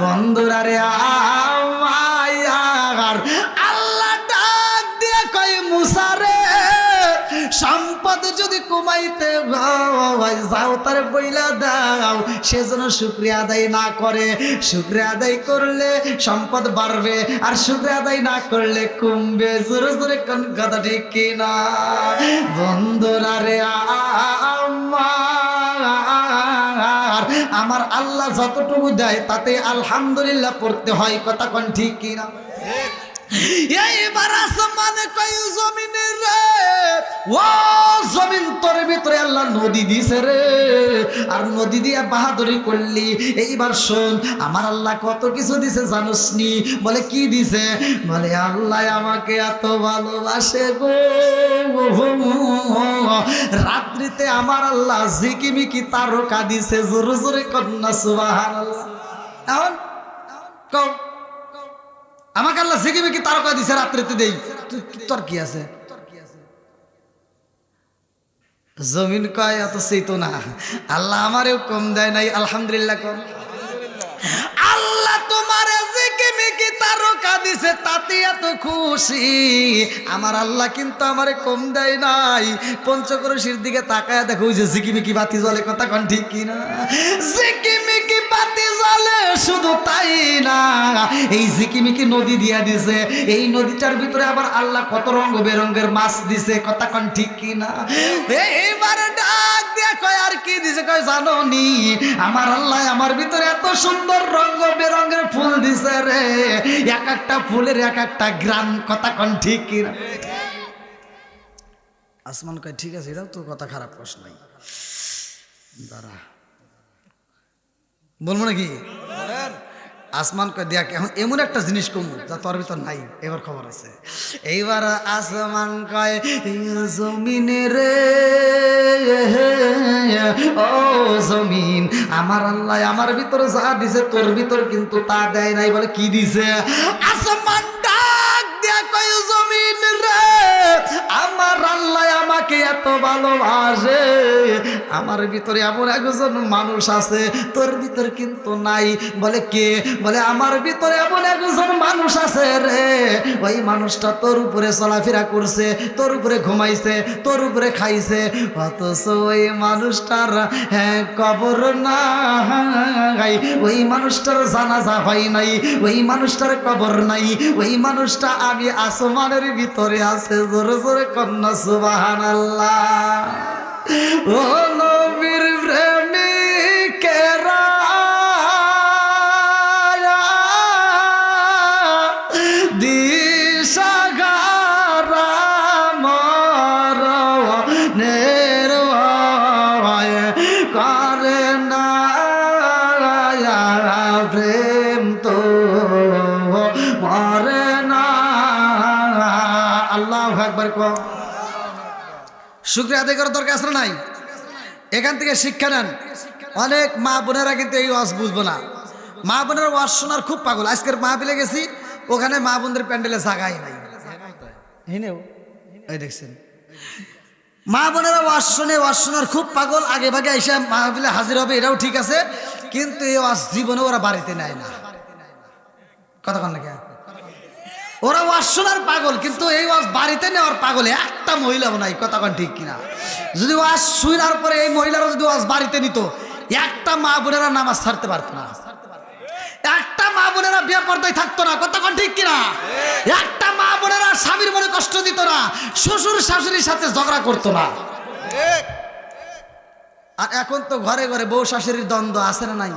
বন্ধুরা রে আমার আল্লাহ ডাক দিয়ে কই মুসা রে, সম্পদ যদি কমাইতে যাও তার বইলা দাও, সেজন্য শুকরিয়া আদায় না করে। শুকরিয়া আদায় করলে সম্পদ বাড়বে, আর শুকরিয়া আদায় না করলে কমবে। জোরে জোরে কোন কথা ঠিক কিনা বন্ধুরা রে আমার আল্লাহ যতটুকু দেয় তাতে আলহামদুলিল্লাহ পড়তে হয়। কথা কোন ঠিক কিনা? এইবার আসমানে কই জমিনের রে, ও জমিন তোর ভিতরে আল্লাহ নদী দিছে রে, আর নদী দিয়া বাহাদুরি করলি। এইবার শোন আমার আল্লাহ কত কিছু দিছে জানোস নি? বলে কি দিছে? বলে আল্লাহ আমাকে এত ভালোবাসে গো, রাত্রিতে আমার আল্লাহ ঝিকিমিকি তারকা দিছে। জোরে জোরে কন্যা সুবহানাল্লাহ। এখন কও আমাকে আল্লাহ ঝিকিমিকি তারকা দিছে রাত্রিতে দেই, তোর কি আছে? জমিন কয় এত চেতো না, আল্লাহ আমারেও কম দেয় নাই। আলহামদুলিল্লাহ কম। আল্লাহ তোমার ঝিকিমিকি তারকা দিছে তাতে এত খুশি, আমার আল্লাহ কিন্তু আমারে কম দেয় নাই। পঞ্চক্রোশীর দিকে তাকায় দেখো ওই যে ঝিকিমিকি বাতি জ্বলে। কথা কোন ঠিক কিনা? ঝিকিমিকি বাতি জ্বলে, শুধু তাই না এই ঝিকিমিকি নদী দিয়া দিছে। এই নদীটার ভিতরে আবার আল্লাহ কত রঙ বেরঙের মাছ দিছে। কথা কোন ঠিক কিনা? এইবার ডাক দিয়া কয় আর কি দিছে? কয় জানো নি আমার আল্লাহ আমার ভিতরে এত সুন্দর রঙ বেরঙের ফুল দিছে রে, এক একটা ফুলের এক একটা গ্রাম। কথা কোন ঠিক কিনা? আসমান কয় ঠিক আছে, এটাও তো কথা খারাপ প্রশ্ন নাই, দাঁড়া বলবো নাকি? আসমান কয় দেখ এখন এমন একটা জিনিস কম যা তোর ভিতর নাই, এবার খবর আছে। এইবার আসমান কয় জমিনে রে, ও জমিন আমার আল্লাহ আমার ভিতর যা দিছে তোর ভিতর কিন্তু তা দেয় নাই। বলে কি দিছে? আসমান ডাক দিয়া কয় জমিন রে, আমার আল্লাহ আমাকে এত ভালোবাসে, আমার ভিতরে এমন একজন মানুষ আছে তোর ভিতর কিন্তু নাই। বলে কে? বলে আমার ভিতরে এমন একজন মানুষ আছে রে, ওই মানুষটা তোর উপরে চলাফেরা করছে, তোর উপরে ঘুমাইছে, তোর উপরে খাইছে, অথচ ওই মানুষটার কবর নাই, ওই মানুষটার জানাজা হয় নাই, ওই মানুষটার কবর নাই, ওই মানুষটা আমি আসমানের ভিতরে আছে। জোরে জোরে কন্যা সুবহানাল্লাহ। ও নবীর প্রেমিকেরা দিশাহারা মরণের ভয় করে না, প্রেম তো মরে না। আল্লাহু আকবার। শুকরিয়া আদায় করার দরকার আছে না নাই? এখান থেকে শিক্ষা নেন। অনেক মা বোনেরা কিন্তু এই ওয়াজ বুঝবো না। মা বোনের ওয়াজ শোনার খুব পাগল। আজকের মাহফিলে গেছি, ওখানে মা বোনদের প্যান্ডেলে জায়গাই নাই। এই দেখছেন মা বোনেরা ওয়াজ শোনার খুব পাগল, আগে ভাগে এসে মাহফিলে হাজির হবে, এটাও ঠিক আছে, কিন্তু এই ওয়াজ জীবনে ওরা বাড়িতে নেয় না। কথা কন না কে? ওরা ওয়াজ শোনার পাগল, কিন্তু এই ওয়াজ বাড়িতে নেওয়ার পাগল একটা মহিলাও নাই। কথা কন ঠিক কিনা? যদি ওয়াজ শোনার পরে এই মহিলারা যদি ওয়াজ বাড়িতে নিত, একটা মা বোনেরা নামাজ ছাড়তে পারতো না, একটা মা বোনেরা বিয়ে পর্দায় থাকতো না। কথা কন ঠিক কিনা? একটা মা বোনেরা স্বামীর মনে কষ্ট দিত না, শ্বশুর শাশুড়ির সাথে ঝগড়া করতো না। আর এখন তো ঘরে ঘরে বউ শাশুড়ির দ্বন্দ্ব আছে না নাই?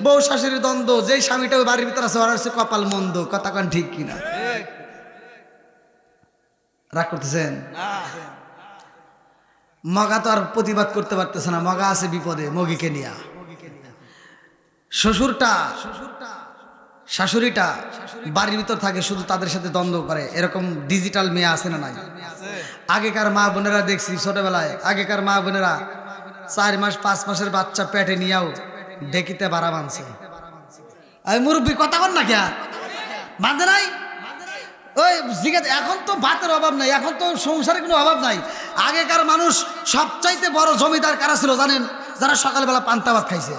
বউ শাশুড়ির দ্বন্দ্ব, যেই স্বামীটা ওই বাড়ির ভিতরে আছে ওর হচ্ছে কপাল মন্দ। কথা কন ঠিক কিনা? রাগ করতেছেন? মগা তো আর প্রতিবাদ করতে পারতেছে না, মগা আছে বিপদে মগিকে নিয়া। শাশুড়িটা বাড়ির ভিতর থাকে, শুধু তাদের সাথে দ্বন্দ্ব করে। এরকম ডিজিটাল মেয়ে আছে না নাই? আগেকার মা বোনেরা দেখছি ছোটবেলায়, আগেকার মা বোনেরা 4 মাস 5 মাসের বাচ্চা পেটে নিয়েও ডেকিতে বাড়া বাঁধছে। ওই মুরব্বী কথা বল না কে বাঁধে নাই? ওই জিজ্ঞেস, এখন তো ভাতের অভাব নাই, এখন তো সংসারে কোনো অভাব নাই। আগেকার মানুষ সবচাইতে বড় জমিদার কারা ছিল জানেন? যারা সকালবেলা পান্তা ভাত খাইছে।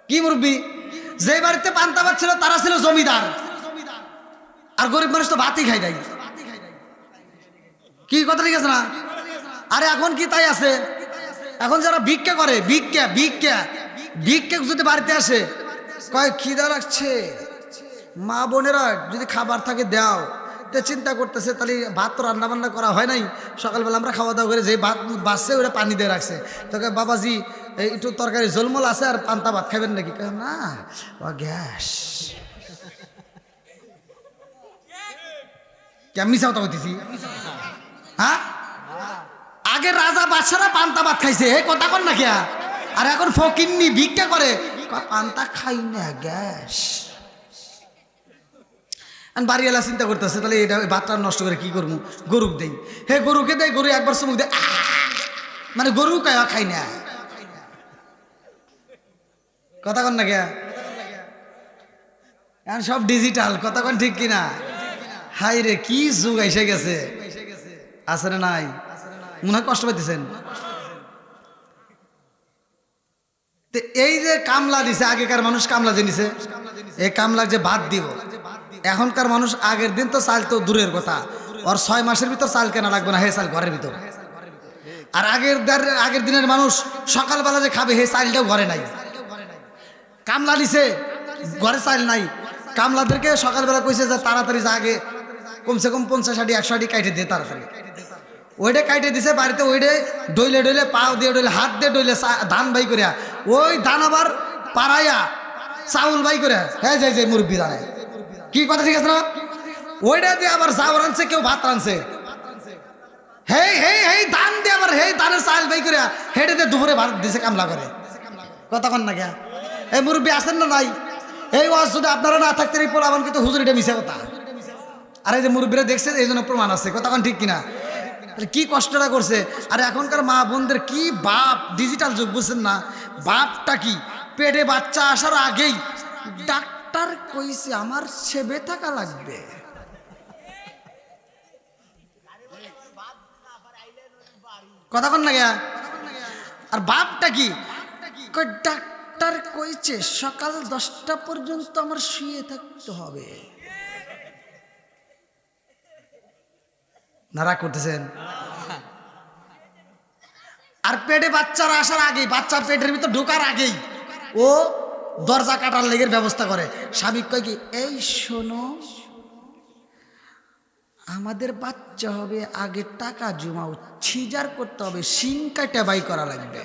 কি মুরব্বী? যে বাড়িতে পান্তা ভাত ছিল তারা ছিল জমিদার, আর গরিব মানুষ তো ভাতই খাই নাই। কি কথা ঠিক আছে না? আরে এখন কি তাই আছে? এখন যারা ভিক্ষা করে, ভিক্ষা যদি বাড়িতে আসে কয় খিদা লাগছে, মা বোনেরা যদি খাবার থাকে দাও, তে চিন্তা করতেছে তাহলে ভাত তো রান্না বান্না করা হয় নাই, সকালবেলা আমরা খাওয়া দাওয়া করে যে ভাত বাসছে ওটা পানি দিয়ে রাখছে, তোকে বাবাজি একটু তরকারি ঝোলমোল আছে আর পান্তা ভাত খাবেন নাকি? না, ও গ্যাস কেমনি চাও তা হইতেছি। হ্যাঁ, আগে রাজা বাদশারা পান্তা ভাত খাইছে, এই কথা কর না কে? আর এখন ফকিন্নি ভিক্ষা করে পান্তা খাই না, গ্যাস। বাড়িওয়ালা চিন্তা করতেছে তাহলে এটা ভাতটা নষ্ট করে কি করবো, গরুক দেই। হে গরুকে দেয়, গরু একবার চুমুক দেয়, মানে গরু খাই না। কথা কন না কে? এখন সব ডিজিটাল, কথা কন ঠিক কিনা? হাই রে কি যুগ এসে গেছে, আছে না নাই? মনে হয় কষ্ট পাইতেছেন। এই যে কামলা দিছে, আগেকার মানুষ কামলা যে নিছে, এই কামলা যে ভাত দিব, এখনকার মানুষ আগের দিন তো চাল তো দূরের কথা, ওর 6 মাসের ভিতর চাল কেনা লাগবে না, হে চাল ঘরের ভিতর। আর আগের দিনের মানুষ সকালবেলা যে খাবে হে চালটাও ঘরে নাই, কামলা দিছে ঘরে চাল নাই। কামলাদেরকে সকালবেলা কইছে যে তাড়াতাড়ি যা, আগে কমসে কম 50 100 কাইটে দিয়ে তাড়াতাড়ি, ওইটা কাইটে দিছে বাড়িতে, ওইটা ডইলে ডইলে পাও দিয়ে ডইলে হাত দিয়ে ডইলে ধান বাই করিয়া, ওই ধান আবার পাড়াইয়া চাউল বাই করিয়া, হ্যাঁ যে মুরব্বী জানে কি কথা ঠিক আছে না? ওইটা দিয়ে আবার চাউল আনছে, কেউ ভাত আনছে, হেই ধান দিয়ে আবার হেই ধানের চাল বাই করিয়া হেঁটে দিয়ে দুপুরে ভাত দিছে কামলা করে। কথা কন না কে? এই মুরব্বী আসেন না নাই? এই ওয়াজ যদি আপনারা না থাকতেন এই পোলাবান কিন্তু হুজুর, এটা মিশা কথা। আর এই যে মুরব্বীরা দেখছে এই জন্য প্রমাণ আছে, কথা কন ঠিক কিনা? কি কষ্টটা করছে। আর এখনকার মা বোনদের কি বাপ, ডিজিটাল যুগ, বুঝছেন না? বাপটা কি, পেটে বাচ্চা আসার আগেই ডাক্তার কইছে আমার সেবে থাকা লাগবে। কথা কন না গিয়া? আর বাপটা কি, ডাক্তার কইছে সকাল 10টা পর্যন্ত আমার শুয়ে থাকতে হবে। নারা করতেছেন। আর পেটে বাচ্চারা আসার আগেই, বাচ্চার পেটের ভিতর ঢোকার আগেই ও দরজা কাটার লেগের ব্যবস্থা করে। স্বামী কয় কি, এই শোনো আমাদের বাচ্চা হবে, আগে টাকা জমাও, সিজার করতে হবে, শিং কাটা বাই করা লাগবে।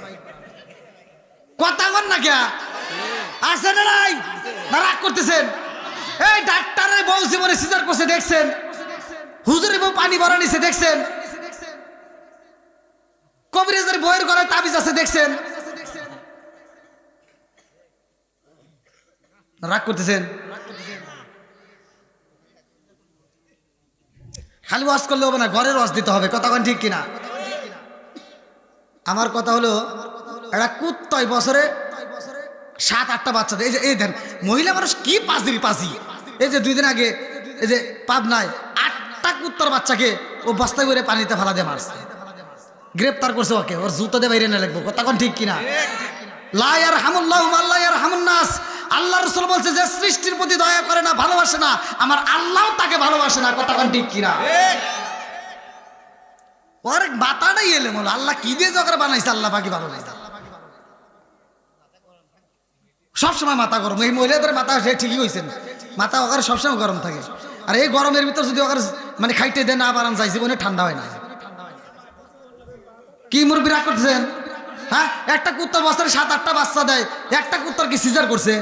কথা বল না কে? আছে না নাই? রাগ করতেছেন? এই ডাক্তারের বউ জীবনে সিজার করছে দেখছেন? হুজুরের বউ পানি ভরা নিছে দেখছেন? কবিরাজের বইয়ের ঘরে তাবিজ আছে দেখছেন? রাগ করতেছেন? খালি ওয়াজ করলে হবে না, ঘরের ওয়াজ দিতে হবে। কথা ঠিক কিনা? আমার কথা হলো, একটা কুত্তয় বছরে 7-8টা বাচ্চা দেয়। এই দেন মহিলা মানুষ কি পাজি। এই যে 2 দিন আগে এই যে পাবনায় 8টা কুত্তার বাচ্চাকে ও বস্তায় করে পানিতে ফেলা দিয়ে মারছে, গ্রেপ্তার করছে ওকে, ওর জুতো দিয়ে বাইরে না লাগবো। কথা ঠিক কিনা? লা ইয়ারহামুল্লাহু মান লা ইয়ারহামুন নাস। আল্লাহ রাসূল বলছে যে সৃষ্টির প্রতি দয়া করে না, ভালোবাসে না, আমার আল্লাহও তাকে ভালোবাসে না। কথা ঠিক কিনা? ওর মাথাটাই এলে বলো, আল্লাহ কি দিয়ে জগরে বানাইছে, আল্লাহ বাকি ভালো নাই, সবসময় মাথা গরম। এই মহিলাদের মাথা সে ঠিকই হয়েছেন, মাথা ওখানে সবসময় গরম থাকে। আর এই গরমের ভিতর যদি ওখানে মানে খাইতে দেয় না বারান যায়, জীবনে ঠান্ডা হয় না। কি মুরব্বী রাগ করতেছেন? হ্যাঁ, একটা কুত্তার বছরে 7-8টা বাচ্চা দেয়, একটা কুত্তার কি সিজার করছে?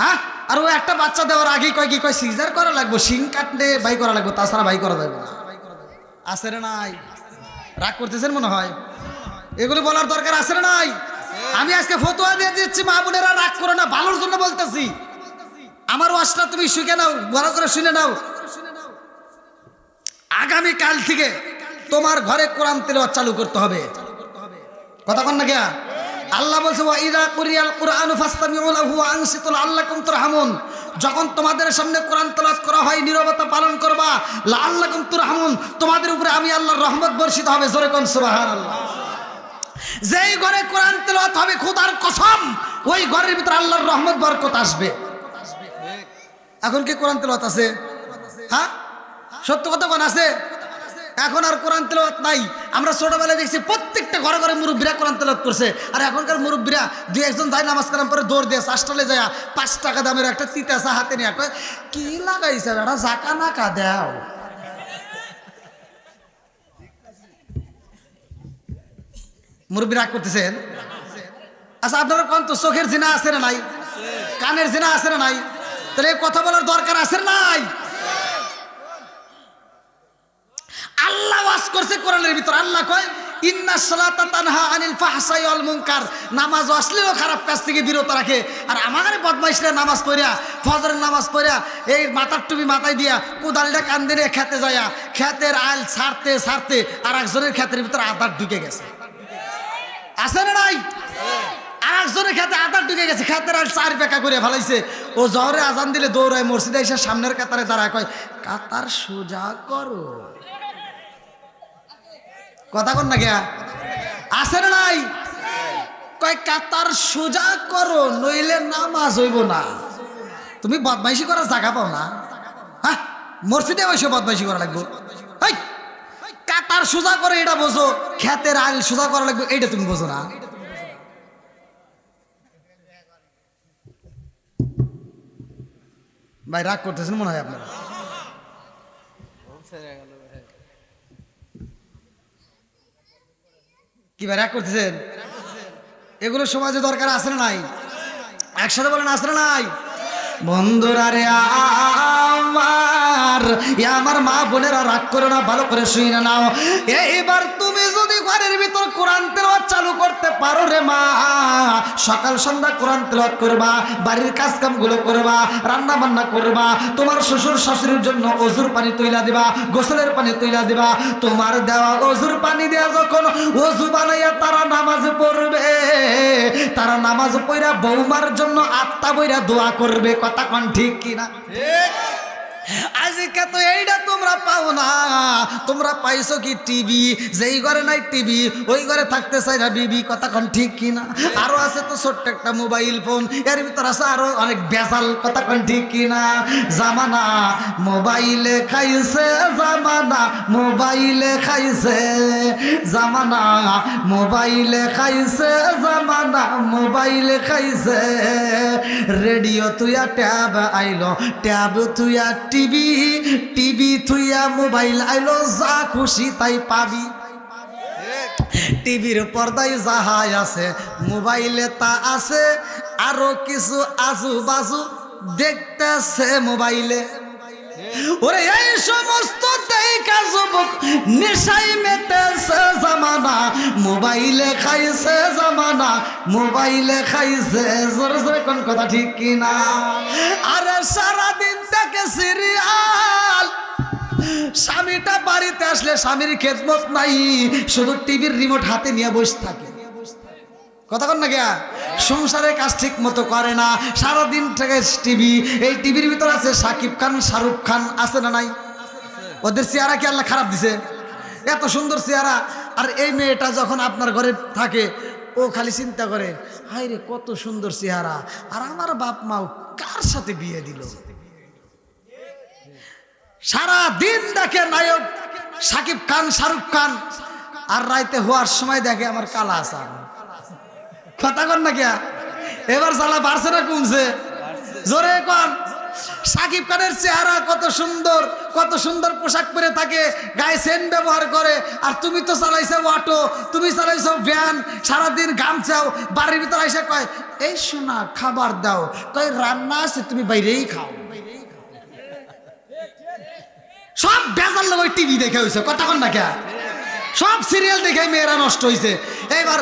হ্যাঁ, আর ও একটা বাচ্চা দেওয়ার আগেই কয় সিজার করা লাগবে, শিং কাটলে বাই করা লাগবে, তাছাড়া বাই করা যাবে না। আছে না নাই? রাগ করতেছেন মনে হয়? এগুলো বলার দরকার আছে না নাই? আমি আজকে ফতোয়া দিয়ে দিচ্ছি, মা বোনেরা রাগ করো না, ভালোর জন্য বলতেছি। আমার ওয়াজটা তুমি শিখে নাও, বড় করে শুনে নাও। আগামী কাল থেকে তোমার ঘরে কোরআন তেলাওয়াত চালু করতে হবে। কথা কন না কে? আল্লাহ বলছে ওয়া ইযা কুরিয়াল কুরআনু ফাসতামিউ লাহু ওয়া আনসিতু লাআল্লাকুম তুরহামুন। যখন তোমাদের সামনে কোরআন তেলাওয়াত করা হয় নীরবতা পালন করবা, লাআল্লাকুম তুরহামুন, তোমাদের উপরে আমি আল্লাহর রহমত বর্ষিত হবে। জোরে কোন সুবহানাল্লাহ। যেই ঘরে কোরআন তেলাওয়াত হবে, খোদার কসম ওই ঘরের ভিতরে আল্লাহর রহমত বরকত আসবে। এখন কি কোরআন তেলাওয়াত আছে? হ্যাঁ, সত্য কথা কোন আছে? এখন আর কোরআন তেলাওয়াত নাই। আমরা ছোটবেলায় দেখছি প্রত্যেকটা ঘরে ঘরে মুরব্বীরা কোরআন তেলাওয়াত করছে। আর এখনকার মুরব্বীরা দুই একজন যায় নামাজ কালাম পরে দৌড় দিয়ে হাসপাতালে যায় 5 টাকা দামের একটা তিতাসা হাতে নিয়ে কয় কি লাগাইছে বেটা, জাকা নাকা দাও। মুরব্বী রাগ করতেছেন? আচ্ছা আপনারা কোন তো চোখের জিনা আছে না নাই? কানের জিনা আছে না নাই? তাহলে কথা বলার দরকার আছে না নাই? আল্লাহ ওয়াজ করছে কোরআনের ভিতর। আল্লাহ কয় ইন্নাস সালাতা তানহা আনিল ফাহশাই ওয়াল মুনকার, নামাজ অশ্লীল ও খারাপ কাজ থেকে বিরত রাখে। আর আমাদের বদমাইশরা নামাজ পড়িয়া, ফজরের নামাজ পড়িয়া এই মাথার টুপি মাথায় দিয়া কোদালটা কান্দে নিয়ে খেতে যায়া খেতের আইল ছাড়তে ছাড়তে আর একজনের ক্ষেতের ভিতরে আধার ঢুকে গেছে। আছে না নাই? আর একজনের খেতে আধার ঢুকে গেছে, খেতের আইল 4 পেকা করে ফেলাইছে। ও জহরে আজান দিলে দৌড়ায় মসজিদে এসে সামনের কাতারে দাঁড়ায় কয় কাতার সোজা করো। কথা কন না গিয়া? আছে না নাই? কয় কাতার সোজা করো নইলে নামাজ হইব না। তুমি বদমাইশি করার জায়গা পাও না? হ্যাঁ, মসজিদে বসে বদমাইশি করা লাগবে। কাতার সোজা করে এটা বোঝো, খেতের আইল সোজা করা লাগবে এইটা তুমি বোঝো না? ভাই রাগ করতেছেন মনে হয় আপনারা। কি ভাই রাগ করতেছেন? এগুলো সমাজে দরকার আছে না নাই? একসাথে বলেন আছে না নাই? বন্ধুরা রে আমার মা বোনেরা রাগ করো না, ভালো করে শুনে নাও। এইবার তুমি যদি ঘরের ভিতর কোরআন তেলাওয়াত চালু করতে পারো রে মা, সকাল সন্ধ্যা কোরআন তেলাওয়াত করবা, বাড়ির কাজ কামগুলো করবা, রান্না বান্না করবা, তোমার শ্বশুর শাশুড়ির জন্য ওযুর পানি তৈলা দিবা, গোসলের পানি তৈলা দিবা। তোমার দেওয়া ওযুর পানি দেয়া যখন ওযু বানাইয়া তারা নামাজ পড়বে, তারা নামাজ পড়া বৌমার জন্য আত্মা বইরা দোয়া করবে। কথা কোন ঠিক কিনা? আজকে তো এইটা তোমরা পাও না। তোমরা পাইছো কি টিভি? যেই ঘরে নাই টিভি ওই ঘরে থাকতে চাই না বিবি। কথা কোন ঠিক কিনা? আরো আছে তো ছোট্ট একটা মোবাইল ফোন, এর ভিতর আছে আরো অনেক বেজাল। কথা কোন ঠিক কিনা? জামানা মোবাইলে খাইছে, জামানা মোবাইলে খাইছে, জামানা মোবাইলে খাইছে, জামানা মোবাইলে খাইছে। রেডিও তুইয়া ট্যাব আইলো, ট্যাব তুইয়া টিভি, টিভি থুইয়া মোবাইল আইলো, যা খুশি তাই পাবি। টিভির পর্দায় যাহা আছে মোবাইলে তা আছে, আরো কিছু আজু বাজু দেখতেছে মোবাইলে। ওরে এই সমস্ত দেখা যুবক নেশাই মেতেছে, জামানা মোবাইলে খাইছে, জামানা মোবাইলে খাইছে। জোরে জোরে কোন কথা ঠিক কিনা? আরে সারাদিন থেকে সিরিয়াল, স্বামীটা বাড়িতে আসলে স্বামীর খেদমত নাই, শুধু টিভির রিমোট হাতে নিয়ে বসে থাকে। কথা কন না গিয়া? সংসারের কাজ ঠিক মতো করে না, সারাদিন থেকে টিভি। এই টিভির ভিতর আছে শাকিব খান, শাহরুখ খান, আছে না নাই? ওদের চেহারা কি আল্লাহ খারাপ দিছে? এত সুন্দর চেহারা। আর এই মেয়েটা যখন আপনার ঘরে থাকে ও খালি চিন্তা করে হায় রে কত সুন্দর চেহারা, আর আমার বাপ মাও কার সাথে বিয়ে দিল। সারা দিন দেখে নায়ক শাকিব খান, শাহরুখ খান, আর রাইতে হওয়ার সময় দেখে আমার কালা আসান। কথা কন না কিয়া? এবার জ্বালা বাড়ছে না কমছে? জোরে কন। শাকিব খানের চেহারা কত সুন্দর, কত সুন্দর পোশাক পরে থাকে, গায়ে সেন্ট ব্যবহার করে। আর তুমি তো চালাইছো অটো, তুমি চালাইছো ভ্যান, সারাদিন গামছাও, বাড়ির ভিতরে এসে কয় এই শোনা খাবার দাও, কয় রান্না আছে তুমি বাইরেই খাও। সব বেজার লোক টিভি দেখে হয়েছে। কথা কন না কে? সব সিরিয়াল দেখে মেয়েরা নষ্ট হয়েছে। এইবার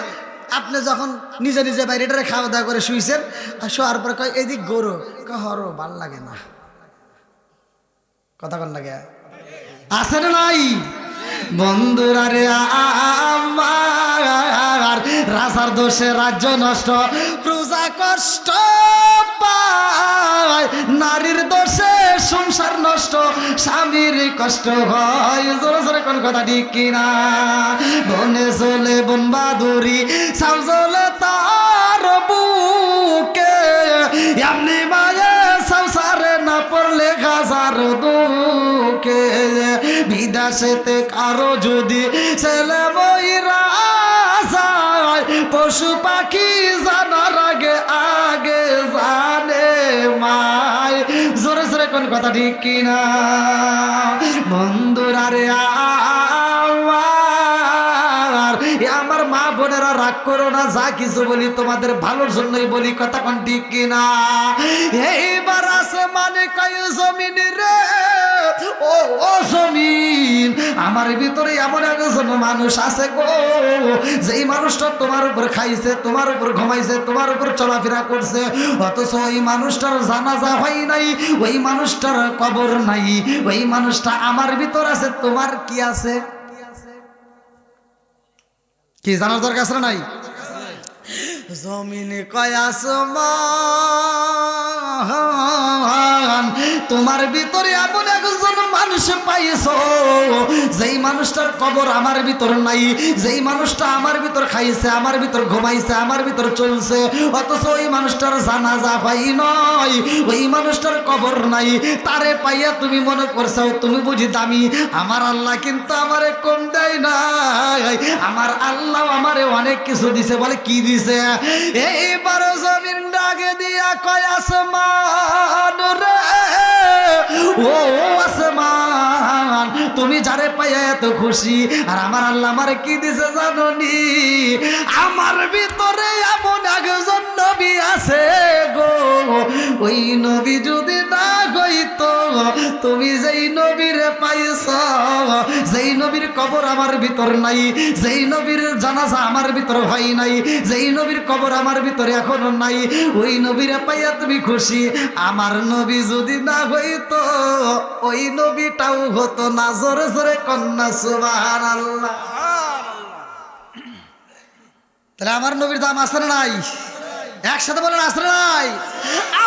আপনি যখন নিজে নিজে বাইরেটারে খাওয়া দাওয়া করে শুয়েছেন, আর শোয়ার পরে কয় এদিক গরু, হরো ভাল লাগে না। কথা কন না কে? আছে না নাই? বন্ধুরা রে আমার রাজার দোষে রাজ্য নষ্ট, প্রজা কষ্ট পায়, নারীর দোষে সংসার নষ্ট, স্বামীর কষ্ট হয়। জোরে জোরে কোন কথা ঠিক কিনা? বনে চলে বন বাদুরি, সাউ চলে তার বুকে, এমনি মায়ে সংসারে না পড়লে বিদেশেতে কারো যদি ছেলে মইরা যায়, পশু পাখি জানার আগে আগে জানে মায়। জোরে জোরে কোন কথা ঠিক কিনা বন্ধুরা রে? আমার মা বোনেরা রাগ করো না, যা কিছু বলি তোমাদের ভালোর জন্যই বলি, কথা কোন ঠিক কিনা? এইবার আসমানে কয় জমিন রে, ও ও জমিন, আমার ভিতরে এমন একজন মানুষ আছে গো, যেই মানুষটা তোমার উপর খাইছে, তোমার উপর ঘুমাইছে, তোমার উপর চলাফেরা করছে, অথচ ওই মানুষটার জানাজা হয় নাই, ওই মানুষটার কবর নাই, ওই মানুষটা আমার ভিতর আছে। তোমার কি আছে? কি জানার দরকার আছে না নাই? জমিনে কয় আসমান, তোমার ভিতরে এমন একজন মানুষ পাইছো, যেই মানুষটার কবর আমার ভিতর নাই, যেই মানুষটা আমার ভিতর খাইছে, আমার ভিতর ঘুমাইছে, আমার ভিতর চলছে, অথচ ওই মানুষটার জানাজা পাই নয়, ওই মানুষটার কবর নাই। তারে পাইয়া তুমি মনে করছো তুমি বুঝি দামি। আমার আল্লাহ কিন্তু আমারে কম দেয় নাই, আমার আল্লাহ আমারে অনেক কিছু দিছে। বলে কি দিছে? এইবার জমিন ডাকে দিয়া কয় আসমান রে, ও আসমান, তুমি যারে পাইয়া এত খুশি, আর আমার আল্লাহ আমারে কি দিছে জানোনি? আমার ভিতরে এমন একজন নবী আছে গো, ওই নবী যদি না হইতো, তুমি যেই নবীরে পাইছ, যেই নবীর কবর আমার ভিতর নাই, যেই নবীর জানাজা আমার ভিতর হয় নাই, যেই নবীর কবর আমার ভিতরে এখনো নাই, ওই নবীরে পাইয়া তুমি খুশি। আমার নবী যদি না হইতো, ওই নবীটাও হতো না। জোরে জোরে কন্যা সুবহানাল্লাহ। তাহলে আমার নবীর দাম আছে না নাই? একসাথে বলেন আছে না নাই?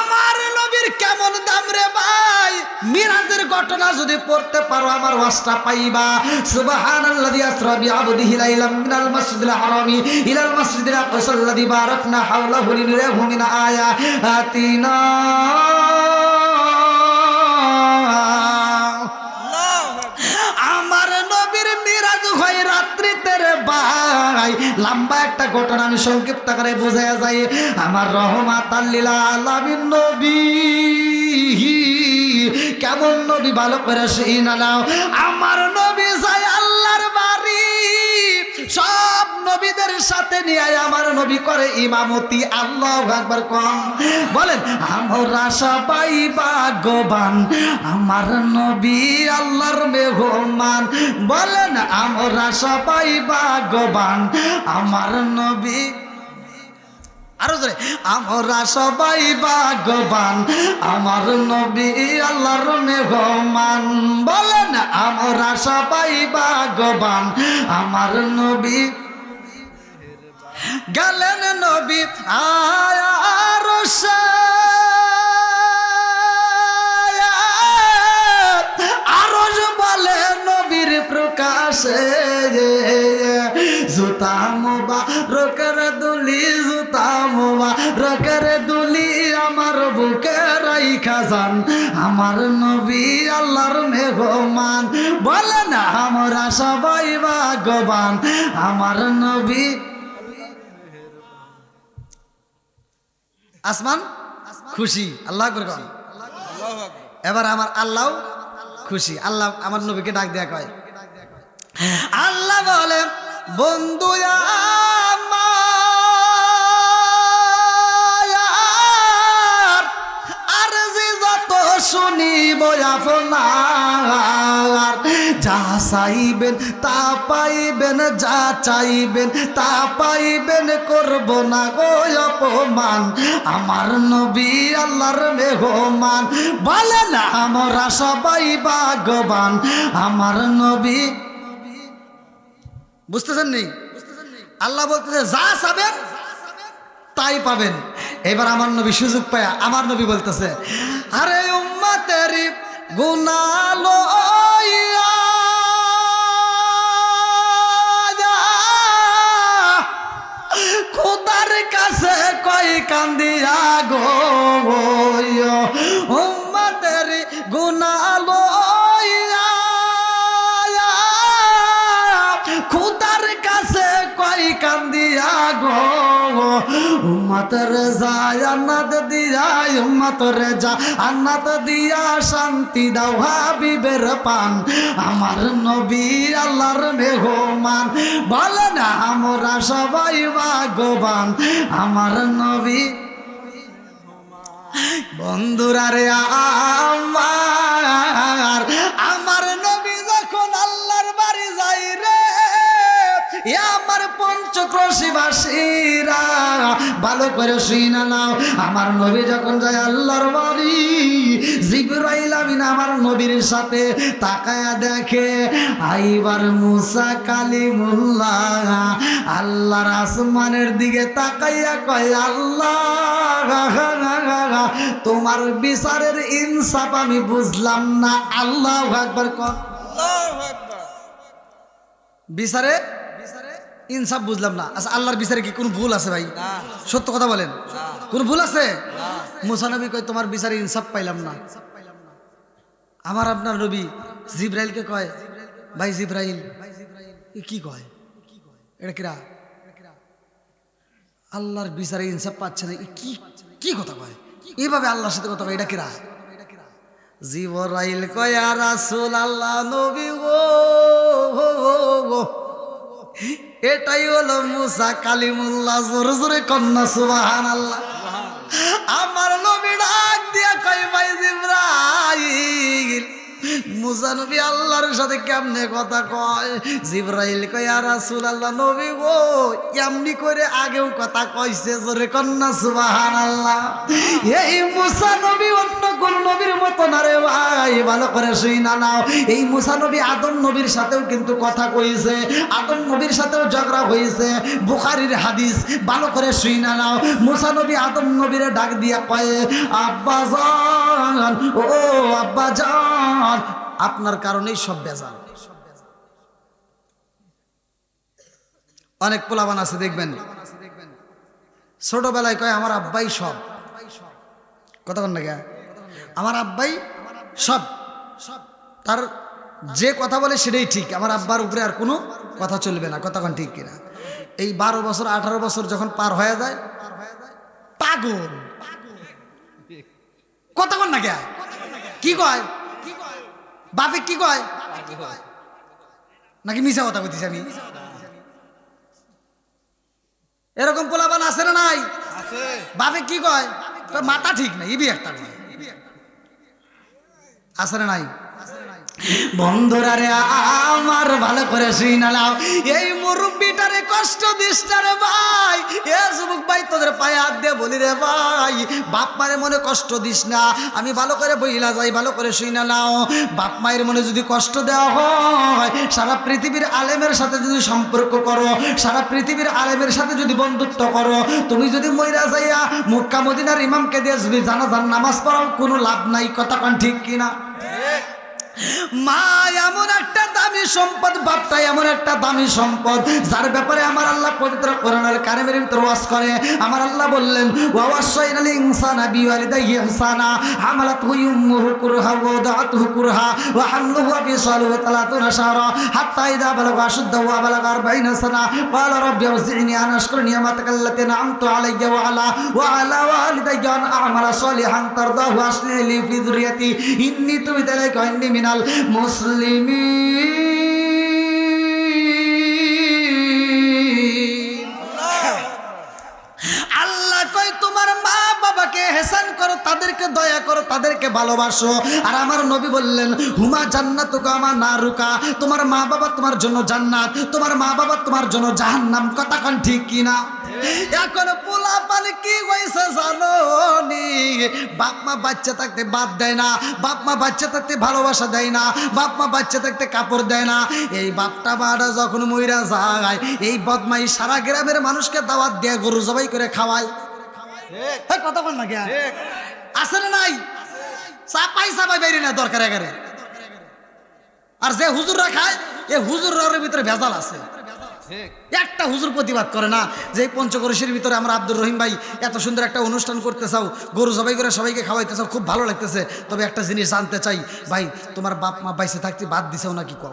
আমার নবীর কেমন দাম রে ভাই? মিরাজের ঘটনা যদি পড়তে পারো আমার ওয়াজটা পাইবা। সুবহানাল্লাযী আসরা বিআবদিহি লাইলাম মিনাল মাসজিদিল হারামি ইলাল মাসজিদিল আকসাল্লাযী বারাকনা হাওলাহু লিনুরিয়াহু মিন আয়াতিনা। আমার নবীর মিরাজ হয় রাত্রিতে রে ভাই। লম্বা একটা ঘটনা আমি সংক্ষিপ্ত করে বোঝায়া যায়। আমার রহমাতাল লিল আলামিন নবী, কেমন নবী ভালো করে সেই না নাও। আমার নবী যায় আল্লাহর বাড়ি, সব নবীদের সাথে নিয়ে আমার নবী করে ইমামতি। আল্লাহু আকবার কম বলেন। আমরা সবাই ভাগ্যবান, আমার নবী আল্লাহর মেহমান। বলেন আমরা সবাই ভাগ্যবান, আমার নবী। আরো জোরে, আমরা সবাই ভাগ্যবান, আমার নবী আল্লাহর মেহমান। বলেন আমরা সবাই ভাগ্যবান, আমার নবী। গেলেন নবী আরশে, আরশ বলে নবীর প্রকাশে। জুতা মুবারকের দুলি, জুতা মুবারকের দুলি আমার বুকে রাইখা যান, আমার নবী আল্লাহর মেহমান। বলেন আমরা সবাই ভাগ্যবান, আমার নবী। আসমান খুশি, আল্লাহ আকবার। এবার আমার আল্লাহ খুশি। আল্লাহ আমার নবীকে ডাক দেয়া কয়, আল্লাহ বলে বন্ধু আমার, আর যে যত শুনিব আপনার, যা চাইবেন তা পাইবেন, যা চাইবেন তা পাইবেন, করব না গো অপমান, আমার নবী আল্লাহর মেহমান। বলেন আমরা সবাই ভাগ্যবান, আমার নবী। বুঝতেছেন নেই? আল্লাহ বলতেছে যা চাবেন তাই পাবেন। এবার আমার নবী সুযোগ পায়, আমার নবী বলতেছে, আরে উম্মতেরি গুনাহ লইয়া খোদার কাছে কই কান্দিয়া গো, উম্মতেরি গুনাহ লইয়া উম্মতরে যায় জান্নাত দিয়া, উম্মতরে যা জান্নাত দিয়া শান্তি দাও হাবিবের পান। আমার নবী আল্লাহর মেহমান, বলে না আমরা সবাই ভাগ্যবান। আমার নবী বন্ধুরা রে আমার নবী যখন আল্লাহর বাড়ি যাই রে, আমার পঞ্চক্রোশীবাসীরা ভালো করে শুইনা নাও। আমার নবী যখন যায় আল্লাহর বাড়ি, জিবরাইল আমিন আমার নবীর সাথে তাকায়া দেখে আইবার মুসা কালিমুল্লাহ আল্লাহর আসমানের দিকে তাকাইয়া কয়, আল্লাহ তোমার বিচারের ইনসাফ আমি বুঝলাম না। আল্লাহু আকবার কর। বিচারে ইনসাফ বুঝলাম না। আচ্ছা, আল্লাহর বিচারে কি কোনো ভুল আছে ভাই? সত্য কথা বলেন, কোন ভুল আছে? মুসা নবী কয় তোমার বিচারে ইনসাফ পাইলাম না। আমার আপনার নবী জিবরাইলকে কয়, ভাই জিবরাইল কি কয়, এটা কিরা আল্লাহর বিচারে ইনসাফ পাচ্ছে না, কি কি কথা কয়, এইভাবে আল্লাহর সাথে কথা কয়, এটা কিরা? জিবরাইল কয়, ইয়া রাসূলুল্লাহ নবী গো, এটাই হলো মুসা কালিমুল্লাহ। জোরে জোরে কন্যা সুবহানাল্লাহ। আমার নবী ডাক দিয়া কয়, ভাই জিবরাইল মুসা নবী আল্লাহর সাথে কেমনে কথা কয়? জিবরাইল কয়, ইয়া রাসূলুল্লাহ নবী গো, এমনি করে আগেও কথা কইছে। জোরে কন্যা সুবহানাল্লাহ। এই মুসা নবী অন্য কোন নবীর মতো না রে ভাই, ভালো করে শুইনা নাও। এই মুসা নবী আদম নবীর সাথেও কিন্তু কথা কইছে, আদম নবীর সাথেও ঝগড়া হয়েছে, বুখারীর হাদিস। ভালো করে শুইনা নাও। মুসা নবী আদম নবীরে ডাক দিয়া কয়, আব্বা জান, ও আব্বা জান, আপনার কারণেই সব বেজাল। অনেক পোলাবান আছে দেখবেন ছোটবেলায় কয় আমার আব্বাই সব, কথা বল না কে, আমার আব্বাই সব, তার যে কথা বলে সেটাই ঠিক, আমার আব্বার উপরে আর কোনো কথা চলবে না। কথা ঠিক কিনা? এই 12 বছর 18 বছর যখন পার হয়ে যায় পাগল, কথা বল না কে, কি কয় বাপে, কি কয় নাকি মিছা কথা কইতেছি আমি? এরকম পোলাবান আছে না নাই? বাপে কি কয়, মাথা ঠিক নাই, ইবি একটা আছে না নাই? বন্ধুরা রে আমার ভালো করে শুইনা নাও। এই মুরব্বিটারে কষ্ট দিস না রে ভাই। এ যুবক ভাই, তোদের পায়ে হাত দিয়ে বলি রে ভাই, বাপ মায়ের মনে কষ্ট দিস না। আমি ভালো করে বইলা যাই, ভালো করে শুইনা নাও। বাপ মায়ের মনে যদি কষ্ট দেওয়া হয়, সারা পৃথিবীর আলেমের সাথে যদি সম্পর্ক করো, সারা পৃথিবীর আলেমের সাথে যদি বন্ধুত্ব করো, তুমি যদি মইরা যাইয়া মক্কা মদিনার ইমামকে দিয়ে যদি জানাজার নামাজ পড়াও, কোনো লাভ নাই। কথা কোন ঠিক কিনা? মা এমন একটা দামি সম্পদ, বাপটা এমন একটা দামি সম্পদ, যার ব্যাপারে আমার আল্লাহ পবিত্র কোরআনুল কারীমের ভিতর ওয়াজ করে। আমার আল্লাহ বললেন, ওয়া ওয়াসাইনাল ইনসানা বিওয়ালিদাইহি ইহসানা হামালাতহু উম্মুহু কুরহা ওয়া ওয়াদাতুহু কুরহা ওয়া হামলুহু ওয়া ফিসালুহু 30 শাহরা হাত্তা ইযা বালাগা আশুদ্দাহু ওয়া বালাগা 40 সানা ক্বালা রাব্বি আউজি'নি আন আশকুরা নি'মাতাকা আল্লাতী আন'আমতু আলাইয়া ওয়া আলা ওয়ালিদাইয়া আন আ'মালা সালিহান তারদাহু আসলি লি ফি যুররিয়াতি ইন্নী তুবিতু ইলাইকা ওয়া ইন্নী মিনাল মুসলিমিন। আল্লাহ কয় তোমার মা বাবাকে এহসান করো, তাদেরকে দয়া করো, তাদেরকে ভালোবাসো। আর আমার নবী বললেন, হুমা জান্নাতুকা মা নারুকা, তোমার মা বাবা তোমার জন্য জান্নাত, তোমার মা বাবা তোমার জন্য জাহান্নাম। কথা কোন ঠিক কিনা? এখন পোলা পানি কি হয়েছে জানো নি? বাপ মা বাচ্চা থাকতে বাদ দেয় না, বাপ মা বাচ্চা থাকতে ভালোবাসা দেয় না, বাপ মা বাচ্চা থাকতে কাপড় দেয় না। এই বাপটা মাটা যখন মইরা যায়, এই বদমাই সারা গ্রামের মানুষকে দাওয়াত দিয়ে গরু জবাই করে খাওয়ায়। কথা বল না, আছে না নাই? চাপাই চাপাই বাইরে না দরকার এগারে। আর যে হুজুররা খায়, এই হুজুরের ভিতরে ভেজাল আছে। একটা হুজুর প্রতিবাদ করে না যে পঞ্চগড়ের ভিতরে আমরা আব্দুর রহিম ভাই এত সুন্দর একটা অনুষ্ঠান করতে চাও, গরু জবাই করে সবাইকে খাওয়াইতে চাও, খুব ভালো লাগতেছে, তবে একটা জিনিস জানতে চাই ভাই, তোমার বাপ মা বাইসে থাকতে বাদ দিছেও নাকি? কও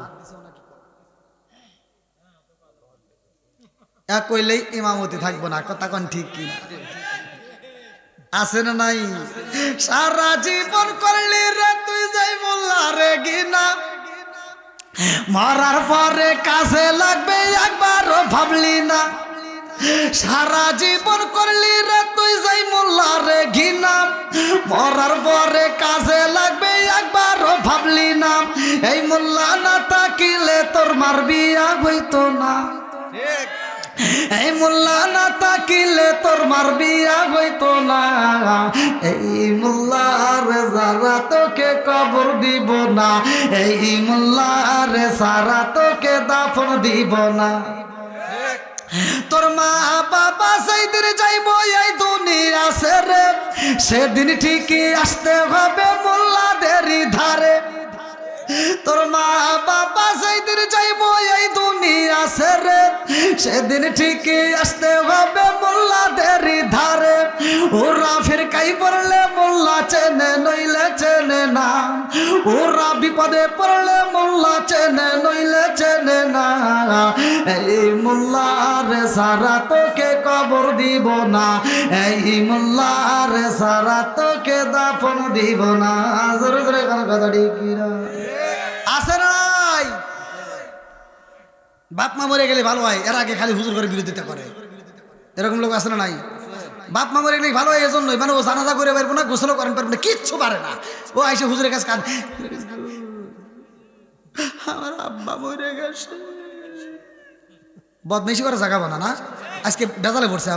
এক কইলেই ইমামতি থাকবো না। কথা কোন ঠিক কিনা? আছে না নাই? সারা জীবন করলি রে তুই যাই মোল্লা রে গিনা, মরার পরে কাজে লাগবে একবারও ভাবলি না। সারা জীবন করলি রে তুই যাই মোল্লা রে ঘৃণা, মরার পরে কাজে লাগবে একবারও ভাবলি না। এই মোল্লা না তাকিলে তোর মার বিয়া হইতো না, এই মোল্লা না তাকিলে তোর মার বিয়া হইতো না। এই মোল্লা রে যারা তোকে কবর দিব না, এই মোল্লা রে সারা তোকে দাফন দিব না। তোর মা বাবা সেদিন যাইব এই দুনিয়া ছেড়ে, সেদিন ঠিকই আসতে হবে মোল্লাদেরই ধারে। তোর মা বাবা সেদিন যাইব এই দুনিয়া ছেড়ে, সেদিন ঠিকই আসতে হবে মোল্লাদেরই ধারে। ওরা ফিরকাই পড়লে মোল্লা চেনে নইলে চেনে না, ওরা বিপদে পড়লে মোল্লা চেনে নইলে চেনে না। এই মোল্লা রে সারা তোকে কবর দিব না, এই মোল্লা রে সারা তোকে দাফন দিব না। জোরে জোরে কোন কথা ঠিক না? আছে নাই? বাপ মা মরে গেলে ভালো হয়, এর আগে খালি হুজুর করে বিরোধিতা করে, এরকম লোক আছে না নাই? বাপ মা মরে গেলে ভালো হয় এজন্যই, মানে ও জানাজা করে পারবো না, গোসলও করেন পারবো না, কিচ্ছু পারে না। ও আইসে হুজুরের কাছে কান, আমার আব্বা মরে গেছে। বদমাইশি করে জায়গা বানা না, আজকে বেজালে পড়ছে।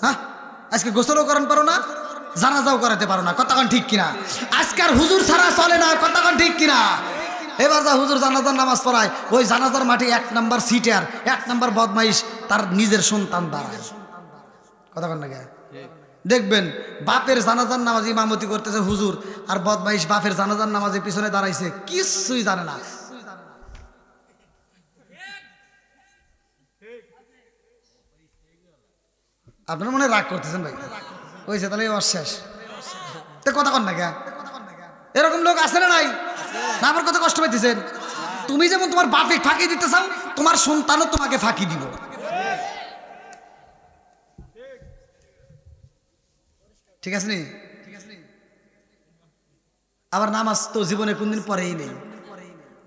হ্যাঁ, আজকে গোসলও করেন পারো না, জানাজাও করাতে পারো না, কতক্ষণ ঠিক কিনা? আজকাল হুজুর ছাড়া চলে না, কতক্ষণ ঠিক কিনা? এবার যা হুজুর জানাজার নামাজ পড়ায়, ওই জানাজার মাঠে 1 নাম্বার সিটার, 1 নাম্বার বদমাইশ তার নিজের সন্তান দাঁড়ায়। কতক্ষণ লাগে দেখবেন বাপের জানাজার নামাজ ইমামতি করতেছে হুজুর, আর বদমাইশ বাপের জানাজার নামাজের পিছনে দাঁড়াইছে, কিছুই জানে না। আপনার মনে রাগ করতেছেন ভাই, হয়েছে তাহলে এবার শেষ। তো কথা কন না কে? এরকম লোক আছে না নাই? না আমার কত কষ্ট পাইতেছেন? তুমি যেমন তোমার বাপে ফাঁকি দিতে চাও, তোমার সন্তানও তোমাকে ফাঁকি দিব। ঠিক আছে নি? আবার নামাজ তো জীবনে কোনদিন পরেই নেই।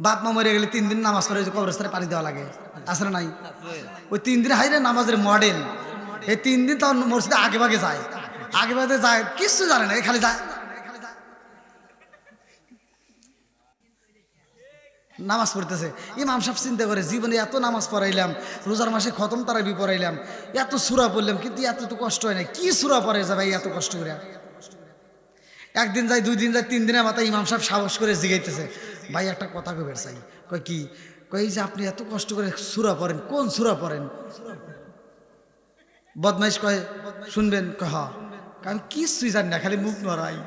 বাপ মা মরে গেলে 3 দিন নামাজ পড়ে কবরস্থানে পানি দেওয়া লাগে, আছে না নাই? ওই 3 দিন হাইরে নামাজের মডেল, এই 3 দিন তো মসজিদে আগে ভাগে যায়, আগে ভাগে যায়, কিছু জানে না, খালি যায় নামাজ পড়তেছে। ইমাম সাহেব চিন্তা করে, জীবনে এত নামাজ পড়াইলাম, রোজার মাসে খতম তারাবি পড়াইলাম, এত সূরা পড়লাম, কিন্তু এত তো কষ্ট হয় না, কি সূরা পড়ে যা ভাই এত কষ্ট করে? একদিন যায়, 2 দিন যায়, 3 দিনের মাথায় ইমাম সাহেব সাহস করে জিগাইতেছে, ভাই একটা কথা কইবার চাই। কয় কি? কই যে আপনি এত কষ্ট করে সূরা পড়েন, কোন সূরা পড়েন? বদমাইশ কয় শুনবেন? কয় হ্যাঁ। কারণ কিছুই জানি না, খালি মুখ নড়াই।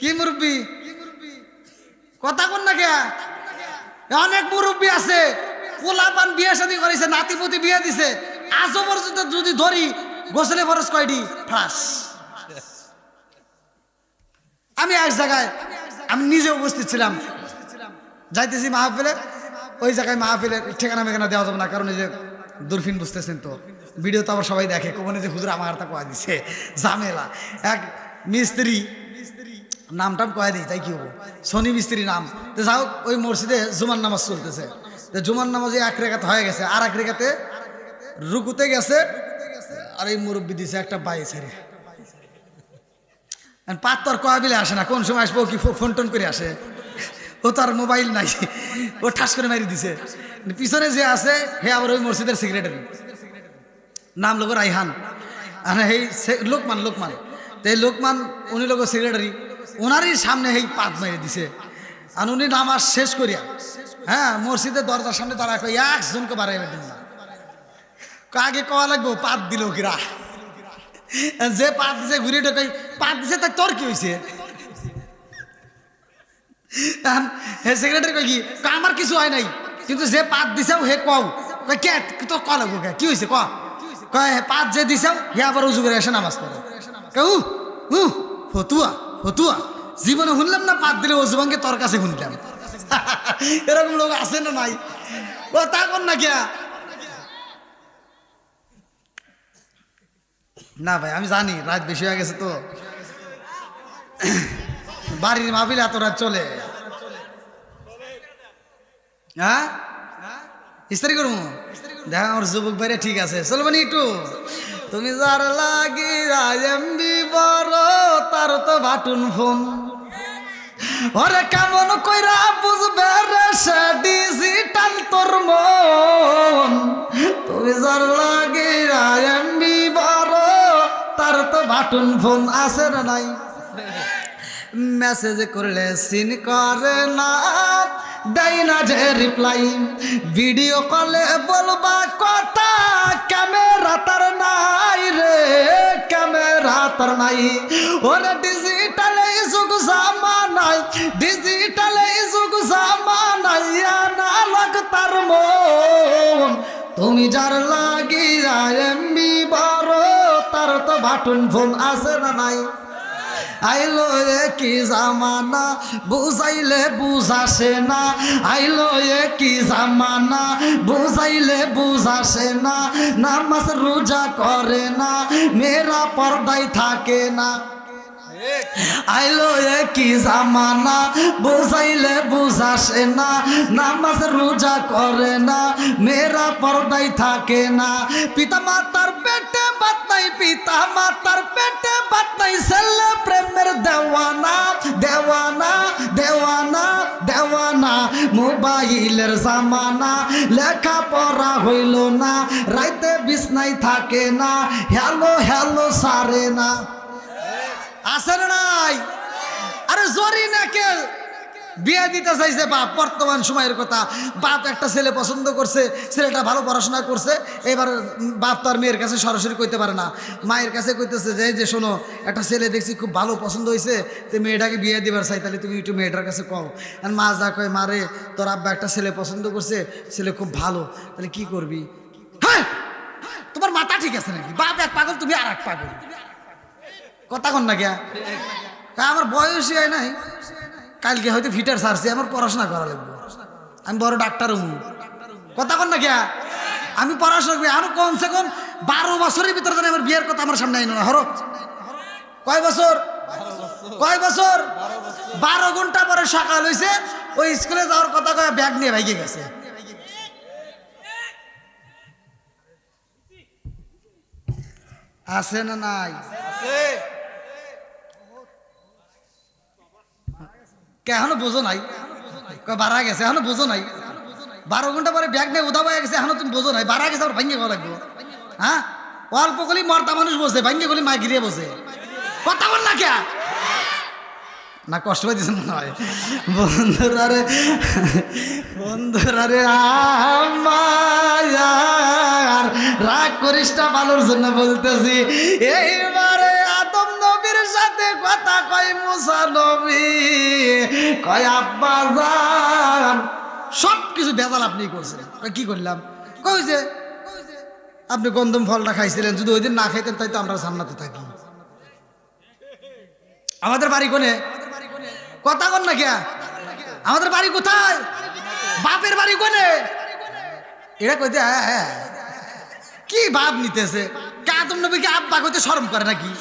কি মুরব্বী কথা কন না কে? অনেক মুরব্বী আছে, পোলাপান বিয়ে শাদী করেছে, নাতিপুতি বিয়ে দিছে, আজও পর্যন্ত যদি ধরি গোসলে ফরজ কয়টি ফাঁস। আমি এক জায়গায়, আমি নিজে উপস্থিত ছিলাম, যাইতেছি মাহফিলে, ওই জায়গায় মাহফিলের ঠিকানা মেকানা দেওয়া যাবে না, কারণ এই যে দূরফিন বুঝতেছেন তো, ভিডিও তো আবার সবাই দেখে, কোমনে যে হুজুর আমার হাতে কয়া দিছে, ঝামেলা। এক মিস্ত্রি, নামটাম কয়া দিই তাই কি হবো, শনি মিস্ত্রি নাম। তো যাও, ওই মসজিদে জুমার নামাজ চলতেছে, তো জুমার নামাজে 1 রেখাত হয়ে গেছে, আর 1 রেখাতে রুকুতে গেছে, আর এই মুরব্বী দিছে একটা বাই ছেড়ে। পাত্তর কয়া বিলে আসে না, কোন সময় আসবো, কি ফোন টোন করে আসে, ও তো আর মোবাইল নাই, ও ঠাস করে মারি দিছে। পিছনে যে আছে হে আবার ওই মসজিদের সেক্রেটারি, নাম লোক রাইহান, আর এই লোকমান, তো এই লোকমান উনি লোক সেক্রেটারি, ওনারই সামনে এই পাত মেরে দিছে। আর উনি নামাজ শেষ করিয়া, হ্যাঁ, মসজিদের দরজার সামনে দাঁড়ায়, একজনকে বাড়াই দিন না, আগে কয়া লাগবো পাত দিল কিরা, যে পাত দিছে ঘুরে ঢোকে, পাত দিছে তাই তোর কি হয়েছে? সেক্রেটারি কয় কি? আমার কিছু হয় নাই, কিন্তু যে পাত দিছাও হে কও, কে তোর ক লাগবো, কি হয়েছে ক? কয় পাত যে দিছাও হে আবার উজু করে এসে নামাজ পড়ে। ফতুয়া ফতুয়া জীবনে শুনলাম না, পাত দিলে অজু ভাঙ্গে, তোর কাছে শুনলাম। এরকম লোক আছে না নাই? ও তা কর না কে? না ভাই আমি জানি রাত বেশি হয়ে গেছে তো, বাড়ির মাহফিল এত রাত চলে। হ্যাঁ ইস্তারি করবো, দেখ আমার যুবক ভাইরা ঠিক আছে চলবো নি একটু। তুমি যার লাগি এমবি বড় তার তো বাটুন ফোন, ওরে কেমন কইরা বুঝবে রে সে ডিজিটাল তোর মন। তুমি যার লাগি এমবি বড় তার তো বাটুন ফোন আছে না নাই, মেসেজ করলে সিন করে না, দেয় না যে রিপ্লাই, ভিডিও কলে বলবা কথা ক্যামেরা তার নাই রে, ক্যামেরা তার নাই। ওরে ডিজিটাল যুগ জামানায়, ডিজিটাল যুগ জামানায় না লাগ তার মন। তুমি যার লাগিয়া এমবি বড় তার তো বাটন ফোন আছে না নাই। আইলো কি জামানা বুঝাইলে বুঝাসে না, আইলো কি জামানা বুঝাইলে বুঝাসে না, নামাজ রোজা করে না, মেয়েরা পর্দায় থাকে না। আইলো কি জামানা বুঝাইলে বুঝাসে না, নামাজ রোজা করে না, মেয়েরা পর্দায় থাকে না। পিতা মাতার পেটে বাত নাই, পিতা মাতার পেটে বাত নাই, ছেলে প্রেমের দেওয়ানা দেওয়ানা দেওয়ানা দেওয়ানা। মোবাইলের জামানা, লেখা পড়া হইল না, রাইতে বিছনায় থাকে না, হ্যালো হ্যালো সারে না। আছে না নাই? আরে জরি নাকে বিয়ে দিতে চাইছে বাপ, বর্তমান সময়ের কথা। বাপ একটা ছেলে পছন্দ করছে, ছেলেটা ভালো পড়াশোনা করছে, এবার বাপ তার মেয়ের কাছে সরাসরি কইতে পারে না, মায়ের কাছে কইতেছে যে শোনো একটা ছেলে দেখছি খুব ভালো পছন্দ হয়েছে, তো মেয়েটাকে বিয়ে দিবার চাই, তাহলে তুমি একটু মেয়েটার কাছে কও। আর মা যা কয়, মারে তোর আব্বা একটা ছেলে পছন্দ করছে, ছেলে খুব ভালো, তাহলে কি করবি? হ্যাঁ তোমার মাথা ঠিক আছে নাকি? বাপ এক পাগল, তুমি আর এক পাগল, কথা কন না কে? আমার বয়সই হয় নাই, কালকে হয়তো ফিটার সারছি, আমার পড়াশোনা করা লাগবে, আমি বড় ডাক্তার হবো, কথা কন না কে? আমি পড়াশোনা করবি, আমি কমসে কম 12 বছরের ভিতরে জানি আমার বিয়ের কথা আমার সামনে আইন না। হরো কয় বছর? কয় বছর? 12 ঘন্টা পরে সকাল হয়েছে, ওই স্কুলে যাওয়ার কথা কয়ে ব্যাগ নিয়ে ভাইগে গেছে। আছে না নাই? এখনো বোঝো নাই? বাড়া গেছে এখনো বোঝো নাই? 12 ঘন্টা পরে ব্যাগ নিয়ে উদা হয়ে গেছে, এখনো তুমি বোঝো নাই? বাড়া গেছে, আবার ভাঙ্গে খাওয়া লাগবে। হ্যাঁ অল্প গলি মর্দা মানুষ বসে, ভাঙ্গে গলি মা গিরিয়ে বসে, কথা বল না কে? না কষ্ট পাইতেছেন মনে হয় বন্ধুরা রে, বন্ধুরা রে আমার রাগ করিস না, ভালোর জন্য বলতেছি। এইবারে আদম নবীর সাথে কথা কয় মুসা নবী, কয় আব্বা জান সব কিছু বেজাল আপনি করছেন। কি করলাম? কই যে আপনি গন্ধম ফলটা খাইছিলেন, যদি ওই দিন না খাইতেন তাই তো আমরা জান্নাতে থাকি। আমাদের বাড়ি কোনে? কথা কন না কে? আমাদের বাড়ি কোথায়? বাপের বাড়ি কোনে? এটা কইতে হ্যাঁ কি ভাব নিতেছে? আদম নবীকে আব্বা কইতে শরম করে নাকি?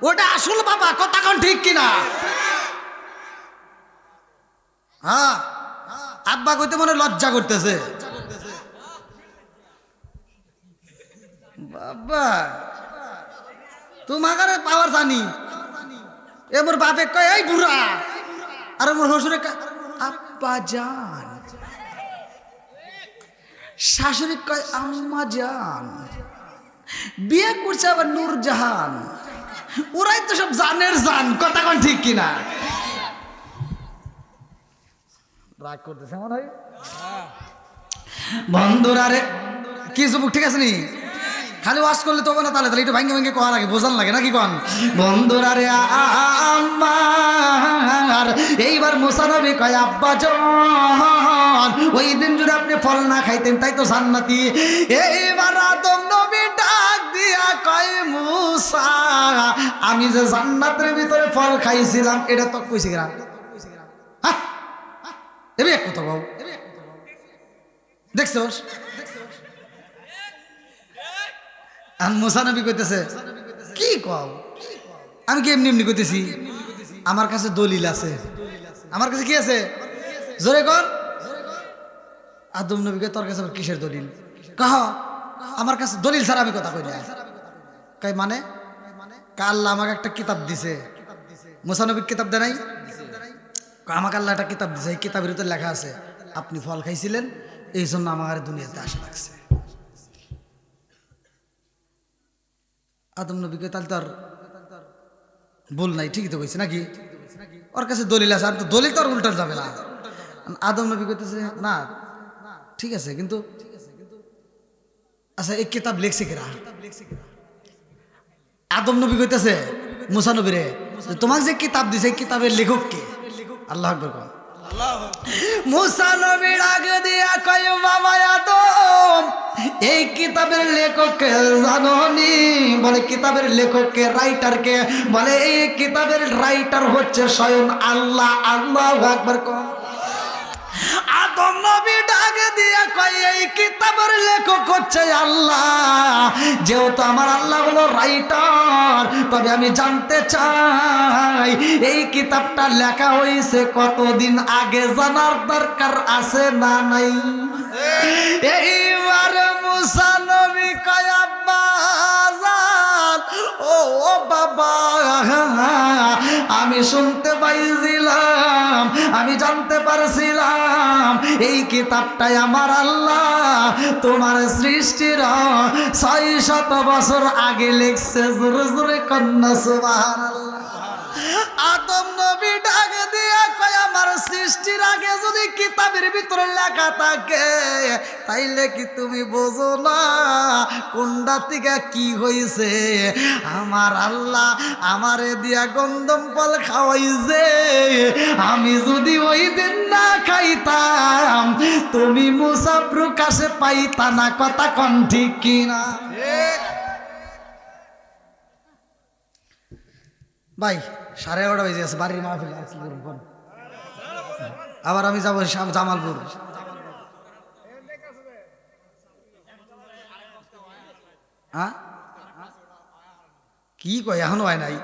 ওটা আসল বাবা, কথা কন ঠিক কিনা? হ্যাঁ আব্বা কইতে মনে লজ্জা করতেছে। বাবা তোমার পাওয়ার জানি, এ মোর বাপে কয় এই বুড়া, আর মোর শ্বশুরে আব্বা জান, শাশুড়ি কয় আম্মা জান, বিয়ে করছে আবার নূরজাহান। ওরাই তো সব জানের জান, কথা কোন ঠিক কিনা? রাগ করতেছে মনে হয় বন্ধুরা রে। কি যুবক ঠিক আছে নি? খালি ওয়াশ করলে তো না, তাহলে একটু ভাঙ্গে ভাঙ্গে কোয়া লাগে, বোঝান লাগে নাকি কন? বন্ধুরা রে আমার এইবার মুসা নবী কয় আব্বা জান ওই দিন যদি আপনি ফল না খাইতেন তাই তো জান্নাতি। এইবার আদম নবী ডাক দিয়া কয় মুসা আমি যে জান্নাতের ভিতরে ফল খাইছিলাম এটা তো কইছি না। হ্যাঁ এবি এক কথা বল, দেখছোস? আর মুসা নবী কইতেছে কি কও আমি কি এমনি এমনি কইতেছি আমার কাছে দলিল আছে আমার কাছে কি আছে জোরে কর আদম নবীকে তোর কাছে আবার কিসের দলিল কহ আমার কাছে দলিল ছাড়া আমি কথা কই না কই মানে আল্লাহ আমাকে একটা কিতাব দিছে মুসা নবীর কিতাব দেয় নাই আমাকে আল্লাহ একটা কিতাব দিছে এই কিতাবের ভিতরে লেখা আছে আপনি ফল খাইছিলেন এই জন্য আমার দুনিয়াতে আসা লাগছে আদম নবীকে তাহলে তার ভুল নাই ঠিকই তো কইছে নাকি ওর কাছে দলিল আছে আর তো দলিল তো আর উল্টার যাবে না আদম নবী কইতেছে না ঠিক আছে কিন্তু আচ্ছা এই কিতাব লিখছে কিরা আদম নবী কইতেছে মুসা নবীরে তোমাকে যে কিতাব দিছে এই কিতাবের লেখক কে আল্লাহু আকবার কও মুসা নবী ডাক দিয়া কয় বাবা আদম এই কিতাবের লেখক কে জানোনি বলে কিতাবের লেখক কে রাইটার কে বলে এই কিতাবের রাইটার হচ্ছে স্বয়ং আল্লাহ আল্লাহু আকবার কও আদম নবী ডাক দিয়া কয় এই কিতাবের লেখক হচ্ছে আল্লাহ যেহেতু আমার আল্লাহ হলো রাইটার তবে আমি জানতে চাই এই কিতাবটা লেখা হয়েছে কতদিন আগে জানার দরকার আছে না নাই এইবার মুসা নবী কয় আব্বা ও বাবা আমি শুনতে পাইছিলাম আমি জানতে পারছিলাম এই কিতাবটাই আমার আল্লাহ তোমার সৃষ্টির 600 বছর আগে লিখছে জোরে জোরে কন্যা সুবহানাল্লাহ আদম নবী ডাক দিয়া কয় আমার সৃষ্টির আগে যদি কিতাবের ভিতরে লেখা থাকে তাইলে কি তুমি বোঝো না কোনটা থেকে কি হয়েছে আমার আল্লাহ আমারে দিয়া গন্ধম ফল খাওয়াইছে আমি যদি ওই দিন না খাইতাম তুমি মুসা প্রকাশে পাইতা না কথা কোন ঠিক কিনা ভাই 11:30 বেজে আছে বাড়ির মাহফিল আর কি করব আবার আমি যাব জামালপুর হ্যাঁ কি কয় এখনো হয় নাই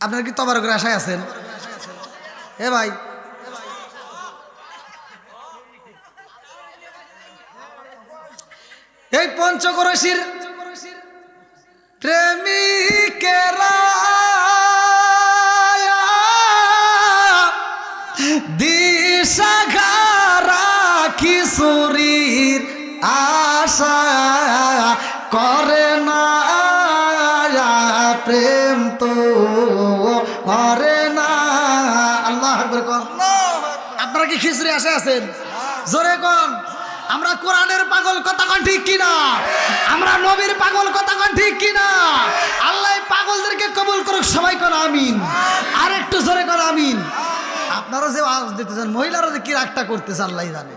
আপনার কি তবারকের আশায় আছেন এ ভাই এই পঞ্চকরশির প্রেমিকেরা দিশাহারা কিশোরীর আশা করে না প্রেম তো করে না আল্লাহ আকবার কোন আপনারা কি খিচুড়ি আশা আছেন জোরে কোন আমরা কোরআনের পাগল কথা কোন ঠিক কিনা আমরা নবীর পাগল কথা কোন ঠিক কিনা আল্লাহ পাগলদেরকে কবুল করুক সবাই কোন আমিন আর একটু জোরে কোন আমিন আপনারা যে আওয়াজ দিতেছেন মহিলারা যে কি রাগটা করতেছে আল্লাহই জানে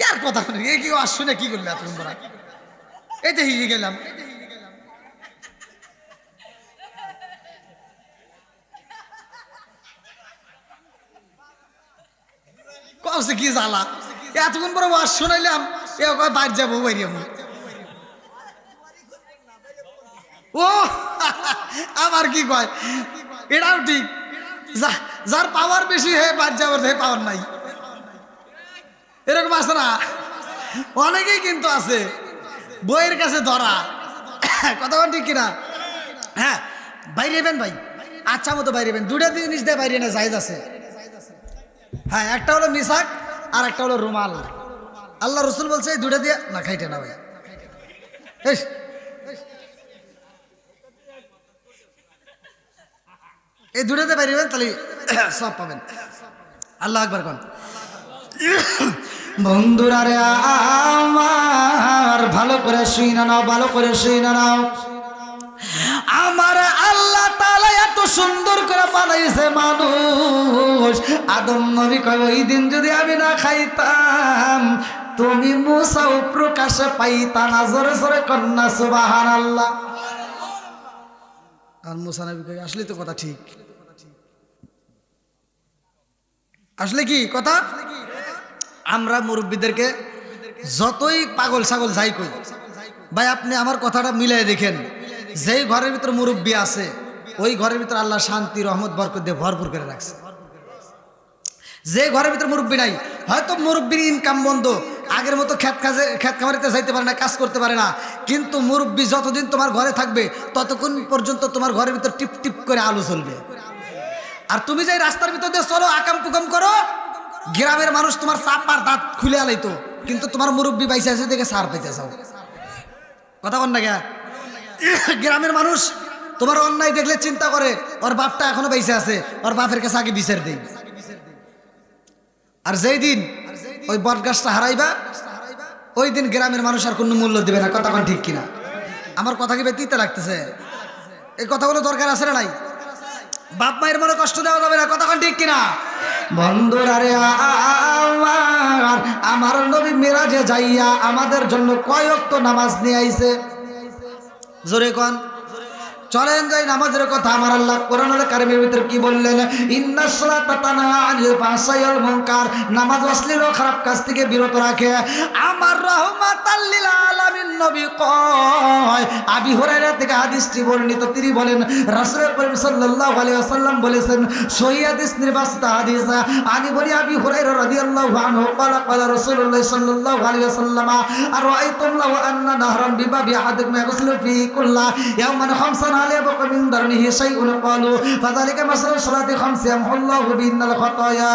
কার কথা শুনে এই কি আওয়াজ শুনে কি করলে এতক্ষণ পরে এই যে হিগে গেলাম কসে কি জ্বালা এতক্ষণ পরে ওয়াজ শুনাইলাম এ কয় বাইরে যাবো বাইরে ও আবার কি কয় এটাও ঠিক যার পাওয়ার বেশি হে বাইরে যাবার হে পাওয়ার নাই এরকম আছে না অনেকেই কিন্তু আছে বইয়ের কাছে ধরা কথা বল ঠিক কিনা হ্যাঁ বাইরে যাবেন ভাই আচ্ছা মতো বাইরে যাবেন দুটা জিনিস দিয়ে বাইরে না জায়েজ আছে হ্যাঁ একটা হলো মিসাক আর একটা হলো রুমাল আল্লাহ রসুল বলছে এই দুটা দিয়ে না খাইতে না ভাই এই দুটাতে বাইরে যাবেন তাহলে সব পাবেন আল্লাহ আকবার কোন বন্ধুরা রে আমার ভালো করে শুইনা নাও ভালো করে শুইনা নাও আমার আল্লাহ তাআলা এত সুন্দর করে বানাইছে মানুষ আদম নবী কয় ওই দিন যদি আমি না খাইতাম তুমি মুসাও প্রকাশে পাইতা না জোরে জোরে কন্যা সুবহানাল্লাহ আর মুসা নবী কয় আসলে তো কথা ঠিক আসলে কি কথা আমরা মুরব্বীদেরকে যতই পাগল ছাগল যাই কই, ভাই আপনি আমার কথাটা মিলাই দেখেন, যেই ঘরের ভিতর মুরব্বী আছে ওই ঘরের ভিতর আল্লাহ শান্তি রহমত বরকত দিয়ে ভরপুর করে রাখছে। যে ঘরের ভিতর মুরব্বী নাই, হয়তো মুরব্বীর ইনকাম বন্ধ, আগের মতো খেত খামারিতে যাইতে পারে না, কাজ করতে পারে না, কিন্তু মুরব্বী যতদিন তোমার ঘরে থাকবে ততক্ষণ পর্যন্ত তোমার ঘরের ভিতর টিপ টিপ করে আলো চলবে। আর তুমি যে রাস্তার ভিতর দিয়ে চলো আকাম পুকাম করো, গ্রামের মানুষ তোমার চাপার দাঁত খুলে আলাইতো, কিন্তু তোমার মুরব্বী বাইসে আছে দেখে সার পাইতে চাও। কথা বল না কে? গ্রামের মানুষ তোমার অন্যায় দেখলে চিন্তা করে ওর বাপটা এখনো বাইসে আছে, ওর বাপের কাছে আগে বিচার দেই। আর যেই দিন ওই বট গাছটা হারাইবা ওই দিন গ্রামের মানুষ আর কোনো মূল্য দেবে না। কথা ঠিক কিনা? আমার কথা কি ব্যতীতে লাগতেছে? এই কথাগুলো দরকার আছে না নাই? বাপ মায়ের মনে কষ্ট দেওয়া যাবে না। কথা ঠিক কিনা? বন্ধুরা রে আমার নবী মিরাজে যাইয়া আমাদের জন্য কয় ওয়াক্ত নামাজ নিয়ে আইছে, জোরে কোন। চলেন যাই নামাজের কথা। আমার আল্লাহ কোরআনুল কারীমের ভিতর কি বললেন? ইন্নাস সালাতা তানহা আনিল ফাহশাই ওয়াল মুনকার, নামাজ অশ্লীল ও খারাপ কাজ থেকে বিরত রাখে। আমার রাহমাতাল লিল আলামিন নবী কয়, আবি হুরায়রা থেকে হাদিসটি বর্ণিত, তিনি বলেন রাসূল করিম সাল্লাল্লাহু আলাইহি ওয়াসাল্লাম বলেছেন, সহিহ হাদিস নির্বাচিত হাদিস, আনি বলি আবি হুরায়রা রাদিয়াল্লাহু আনহু ক্বালা ক্বালা রাসূলুল্লাহ সাল্লাল্লাহু আলাইহি ওয়াসাল্লাম আরাআইতুম লাউ আন্না নাহরান বিবাবি আহাদিকুম ইয়াগসিলু ফি কুল্লা ইয়াওমান খামসান من درنه شيء قالوا فذلك مثل صلاة خمس يمحو الله بهن الخطايا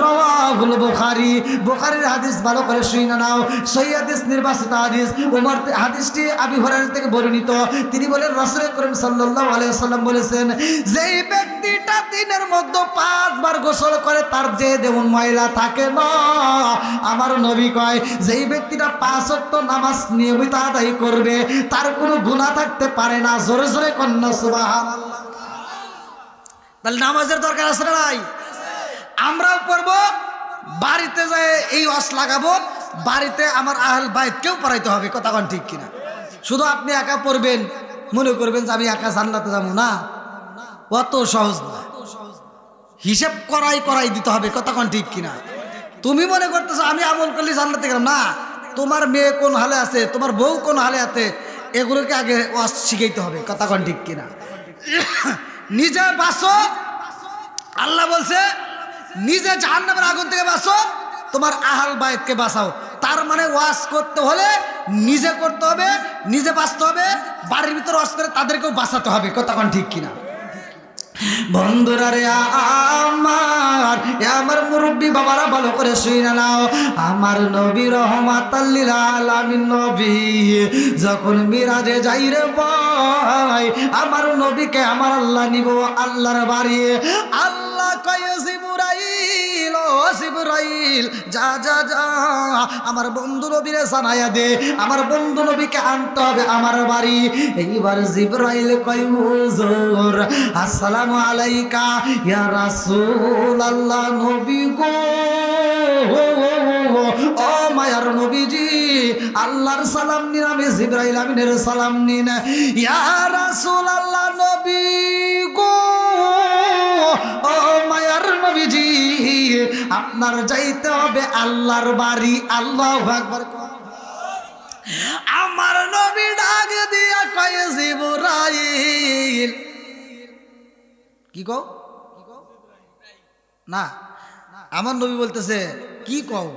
رواه البخاري। বুখারীর হাদিস ভালো করে শুনে নাও, সহিহ হাদিস নির্বাচিত হাদিস। ওমর হাদিসটি আবি হুরায়রা থেকে বর্ণিত, তিনি বলেন রাসূল করিম সাল্লাল্লাহু আলাইহি ওয়াসাল্লাম বলেছেন, যেই ব্যক্তিটা দিনের মধ্যে 5 বার গোসল করে তার যে যেমন ময়লা থাকে না, আমার নবী কয় যেই ব্যক্তিটা 5 ওয়াক্ত নামাজ নিয়মিত আদায় করবে তার কোনো গুনাহ থাকতে পারে না। জোরে জোরে কন্যা সুবহানাল্লাহ। তাহলে নামাজের দরকার আছে না নাই? আমরাও পড়ব, বাড়িতে যায় এই ওয়াজ লাগাবো, বাড়িতে আমার আহল বাইতকেও পড়াইতে হবে। কথা কোন ঠিক কিনা? শুধু আপনি একা পড়বেন মনে করবেন যে আমি একা জান্নাতে যাবো না, অত সহজ না। হিসাব করাই দিতে হবে। কথা কোন ঠিক কিনা? তুমি মনে করতেছো আমি আমল করলে জান্নাতে গেলাম না, তোমার মেয়ে কোন হালে আছে, তোমার বউ কোন হালে আছে, এগুলোকে আগে ওয়াজ শিখাইতে হবে। কথা কোন ঠিক কিনা? নিজে বাঁচো, আল্লাহ বলছে নিজে জাহান্নামের আগুন থেকে বাঁচো, তোমার আহল বাইতকে বাঁচাও। তার মানে ওয়াজ করতে হলে নিজে করতে হবে, নিজে বাঁচতে হবে, বাড়ির ভিতরে ওয়াজ করে তাদেরকেও বাঁচাতে হবে। কথা কোন ঠিক কিনা? বন্ধুরা রে আমার মুরব্বী বাবারা ভালো করে শুনে নাও, আমার নবী রহমাতাল লিল আলামিন নবী যখন মিরাজে যাই রে ভাই, আমার নবীকে আমার আল্লাহ নিব আল্লাহর বাড়ি। আল্লাহ কয় জিবরাইল, ও জিবরাইল যা যা যা আমার বন্ধু নবীরে জানাইয়া দে, আমার বন্ধু নবীকে আনতে হবে আমার বাড়ি। এইবার জিবরাইল কয় হুজুর আসসালামু আলাইকা ইয়া রাসূলুল্লাহ, নবী গো, ও মায়ার নবীজি আল্লাহর সালাম নিন, আমি জিবরাইল আমিনের সালাম নিন। ইয়া রাসূলুল্লাহ নবী গো, ও মায়ার নবীজি আপনার যাইতে হবে আল্লাহর বাড়ি। আল্লাহু আকবার। আমার নবী ডাক দিয়া কয় জিবরাইল, কি কও না, আমার নবী বলতেছে কি কও,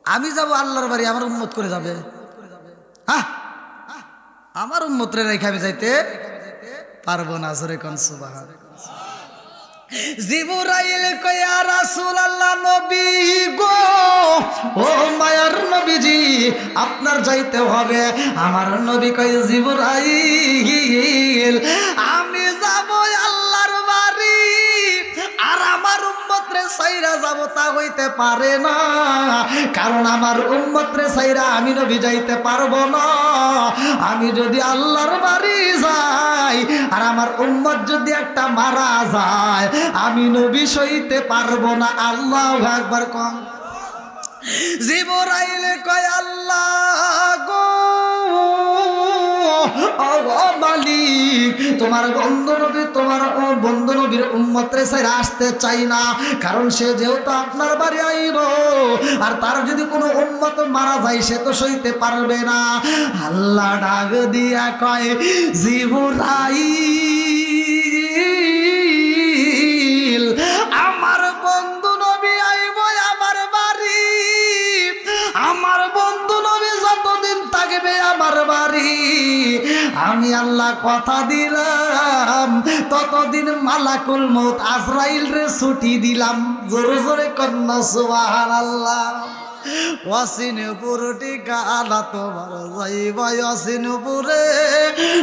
আমি যাব আল্লাহর বাড়ি, আমার উম্মত করে যাবে? হ্যাঁ, আমার উম্মতরে রেখে আমি যাইতে পারবো না। জোরে কোন সুবহানাল্লাহ। জিবরাইল কয় ইয়া রাসূলুল্লাহ নবী গো, ও মায়ার নবীজি আপনার যাইতে হবে। আমার নবী কয় জিবরাইল আমি যাব আল্লাহর বাড়ি, আর আমার উম্মতরে সাইরা যাব তা হইতে পারে না, কারণ আমার উম্মতরে সাইরা আমি নবী যাইতে পারবো না। আমি যদি আল্লাহর বাড়ি যাই আর আমার উম্মত যদি একটা মারা যায়, আমি নবী সইতে পারবো না। আল্লাহু আকবার। কম জিবরাইল কয় আল্লাহ গো, ও মালিক তোমার বন্ধু নবী, তোমার বন্ধু নবীর উম্মতরে ছেড়ে আসতে চাই না, কারণ সে যেহেতু আপনার বাড়ি আইব আর তার যদি কোনো উম্মত মারা যায় সে তো সইতে পারবে না। আল্লাহ ডাক দিয়া কয় জিবরাইল আমার বন্ধু নবী আইব আমার বাড়ি, আমার বন্ধু নবী যতদিন থাকবে আমার বাড়ি আমি আল্লাহ কথা দিলাম ততদিন মালাকুল মউত আজরাইল রে ছুটি দিলাম। জোরে জোরে কন্যা সুবহানাল্লাহ। ওয়াসিনপুর ঠিকানা তোমার যাইব ওয়াসিনপুরে,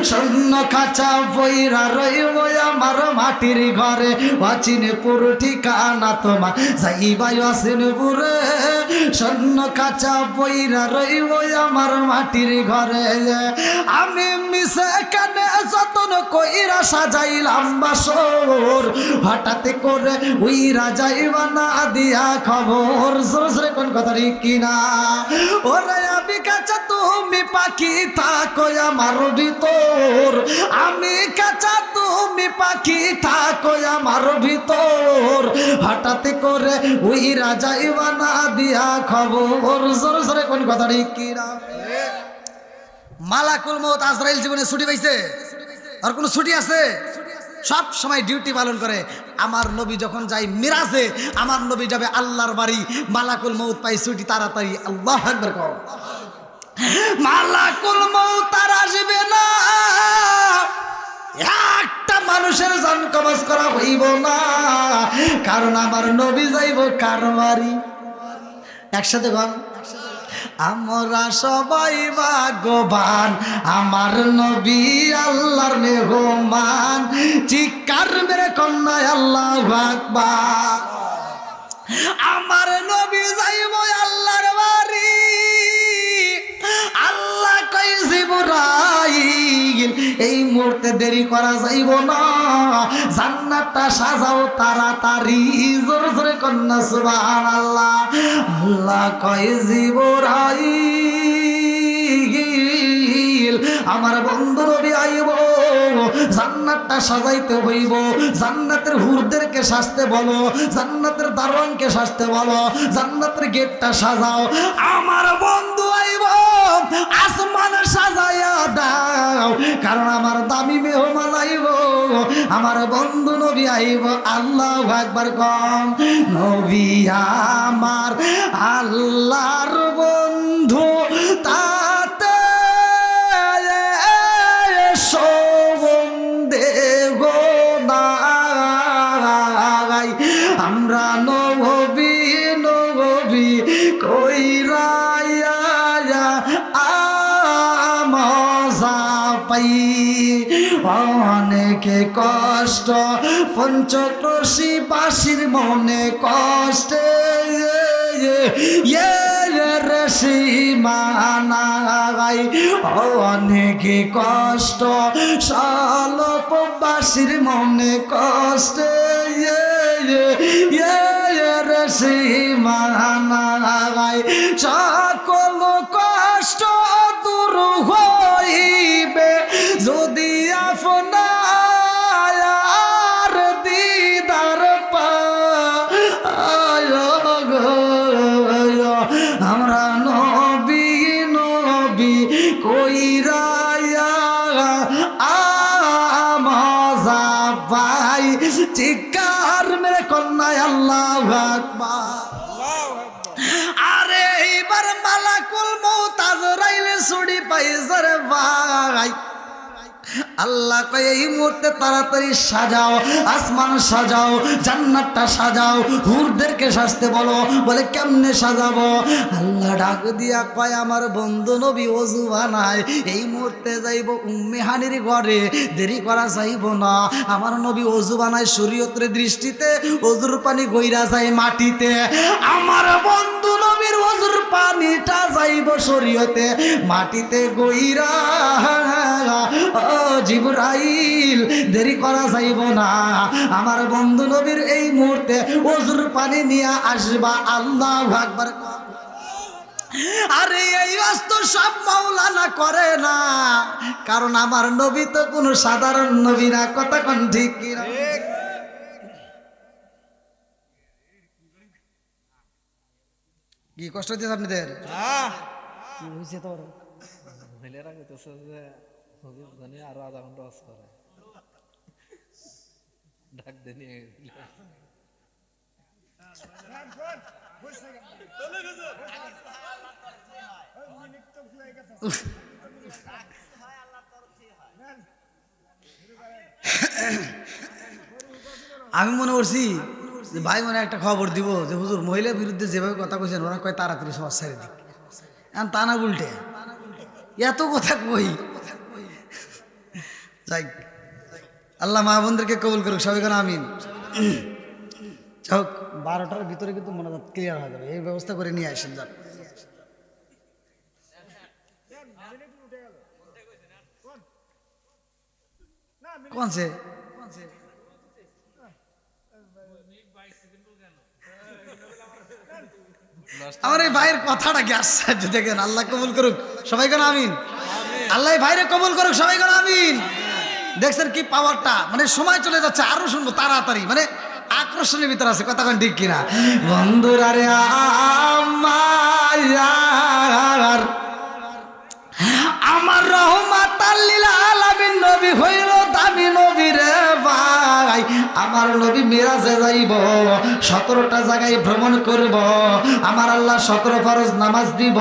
স্বর্ণ খাঁচা বইরা রইব আমার মাটির ঘরে। ওয়াসিনপুর ঠিকানা তোমার যাইব ওয়াসিনপুরে, স্বর্ণ খাঁচা বইরা রইব আমার মাটির ঘরে। আমি মিশে কানে যতন কইরা সাজাইলাম বাসর, হঠাৎ করে উইরা যাইবা না দিয়া খবর। জোরে কোন কথা কিনা ওরে আমি কাঁচা তুমি পাখি থাকো আমার ভিতর, আমি কাঁচা তুমি পাখি থাকো আমার ভিতর, হঠাৎ করে উইরা যাইবা না দিয়া খবর। জোরে জোরে কোন কথা কিনা। মালাকুল মউত আজরাইল জীবনে ছুটি পাইছে? আর কোনো ছুটি আছে? সব সময় ডিউটি পালন করে। আমার নবী যখন যাই মিরাজে, আমার নবী যাবে আল্লাহর বাড়ি, মালাকুল মউত পাই ছুটি তাড়াতাড়ি। আল্লাহু আকবার কও। মালাকুল মউত আর আসবে না, একটা মানুষের জান কবজ করা হইব না, কারণ আমার নবী যাইব কার বাড়ি? একসাথে বল, আমরা সবাই ভাগ্যবান আমার নবী আল্লাহর মেহমান। চিৎকার মেরে কন্যা আল্লাহু আকবার। আমার নবী যাইব আল্লাহর বাড়ি, আল্লাহ কই জিবরাইল এই মুহূর্তে দেরি করা যাইব না, জান্নাতটা সাজাও তাড়াতাড়ি। জোরে জোরে কন্যা সুবহানাল্লাহ। আল্লাহ কই জিবরাইল আমার বন্ধু নবী আইব, জান্নাতটা সাজাইতে হইব, জান্নাতের হুরদেরকে সাজতে বলো, জান্নাতের দারোয়ানকে সাজতে বলো, জান্নাতের গেটটা সাজাও। আমার বন্ধু আইব, আসমান সাজাইয়া দাও, কারণ আমার দামি মেহমান আইব, আমার বন্ধু নবী আইব। আল্লাহু আকবার কম। নবী আমার আল্লাহর বন্ধু তাতে আমরা নবী নবী কইরা মজা পাই। অনেকে কষ্ট পঞ্চক্রোশী বাসীর মনে কষ্টে সীমানাই, অনেকে কষ্ট স্বল্পবাসীর মনে কষ্টে সীমানাই। সকল কষ্ট দূর হইবে যদি আপনার দিদার পায়। আমরা নবী নবী কইরা মজা পাই। চিৎকার মেরে কন্যায় আল্লাহু আকবার। আরে এইবার মালাকুল মউত আজরাইলে ছুটি পাইছে রে ভাই। আল্লাহ কয় এই মুহূর্তে তাড়াতাড়ি সাজাও, আসমান সাজাও, জান্নাতটা সাজাও, হুরদেরকে সাজতে বলো। বলে কেমনে সাজাবো? আল্লাহ ডাক দিয়া কয় আমার বন্ধু নবী ওযু বানায়, এই মুহূর্তে যাইব উম্মে হানির ঘরে, দেরি করা যাইব না। আমার নবী ওযু বানায় শরীয়তের দৃষ্টিতে, ওযুর পানি গইরা যায় মাটিতে। আমার বন্ধু নবীর ওযুর পানিটা যাইব শরীয়তে, মাটিতে গইরা। জিবরাইল দেরি করা যাইব না, আমার বন্ধু নবীর এই মুহূর্তে ওযুর পানি নিয়ে আসবা। আল্লাহু আকবার। আরে এই তো সব মাওলানা করে না, কারণ আমার নবী তো কোনো সাধারণ নবী না। কথা কোন ঠিক কিনা? কি কষ্ট হচ্ছে আপনাদের? কি হয়েছে তোর? মহিলারা কইতেছে যে হুজুর জানি আরো আধা ঘন্টা ওয়াজ করে, ডাক দেনি আমি মনে করছি যে ভাই মনে একটা খবর দিব যে হুজুর মহিলার বিরুদ্ধে যেভাবে কথা কইছেন ওরা কয় তাড়াতাড়ি সমাজ ছেড়ে দিক, এখন তা না উল্টে এত কথা কই। যাই আল্লাহ মা বোনদেরকে কবুল করুক, সবাই কেন আমিন। হোক 12টার ভিতরে কিন্তু মোনাজাত ক্লিয়ার হয়ে যাবে, এই ব্যবস্থা করে নিয়ে আসেন। যান কোনছে আমার এই ভাইয়ের কথাটা কি আশ্চর্য দেখেন। আল্লাহ কবুল করুক, সবাই কেন আমিন। আল্লাহ ভাইরে কবুল করুক, সবাই কেন আমিন। দেখছেন কি পাওয়ারটা, মানে সময় চলে যাচ্ছে, আরো শুনবো তাড়াতাড়ি, মানে আকর্ষণের ভিতরে আছে কথা কোন ঠিক কিনা। বন্ধুরা রে আমার রহমাতাল লিল আলামিন নবী হইল দামি নবী রে ভাই। আমার নবী মিরাজে যাইব, 17টা জায়গায় ভ্রমণ করব, আমার আল্লাহ 17 ফরজ নামাজ দিব।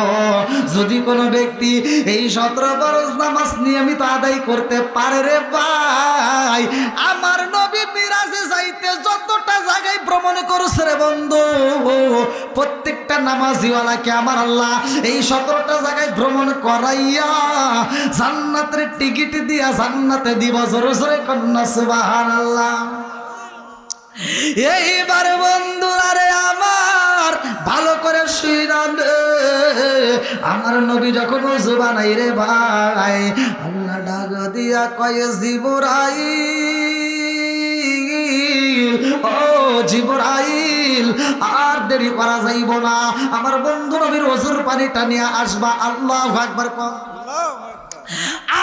যদি কোনো ব্যক্তি এই 17 ফরজ নামাজ নিয়মিত আদায় করতে পারে রে ভাই, আমার নবী মিরাজে যাইতে যতটা জায়গায় ভ্রমণ করছে রে বন্ধু, প্রত্যেকটা নামাজিওয়ালাকে আমার আল্লাহ এই 17টা জায়গায় ভ্রমণ করাইয়া জান্নাতের টিকিট দিয়া জান্নাতে দিব। জোরে জোরে কন্যা সুবহানাল্লাহ। এইবার বন্ধুরা রে আমার ভালো করে শুনান, আমার নবী যখন ওযু বানাই রে ভাই, আল্লাহ ডাক দিয়া কয় জিবরাইল, ও জিবরাইল আর দেরি করা যাইব না, আমার বন্ধু নবীর ওযুর পানিটা নিয়ে আসবা। আল্লাহু আকবার কও।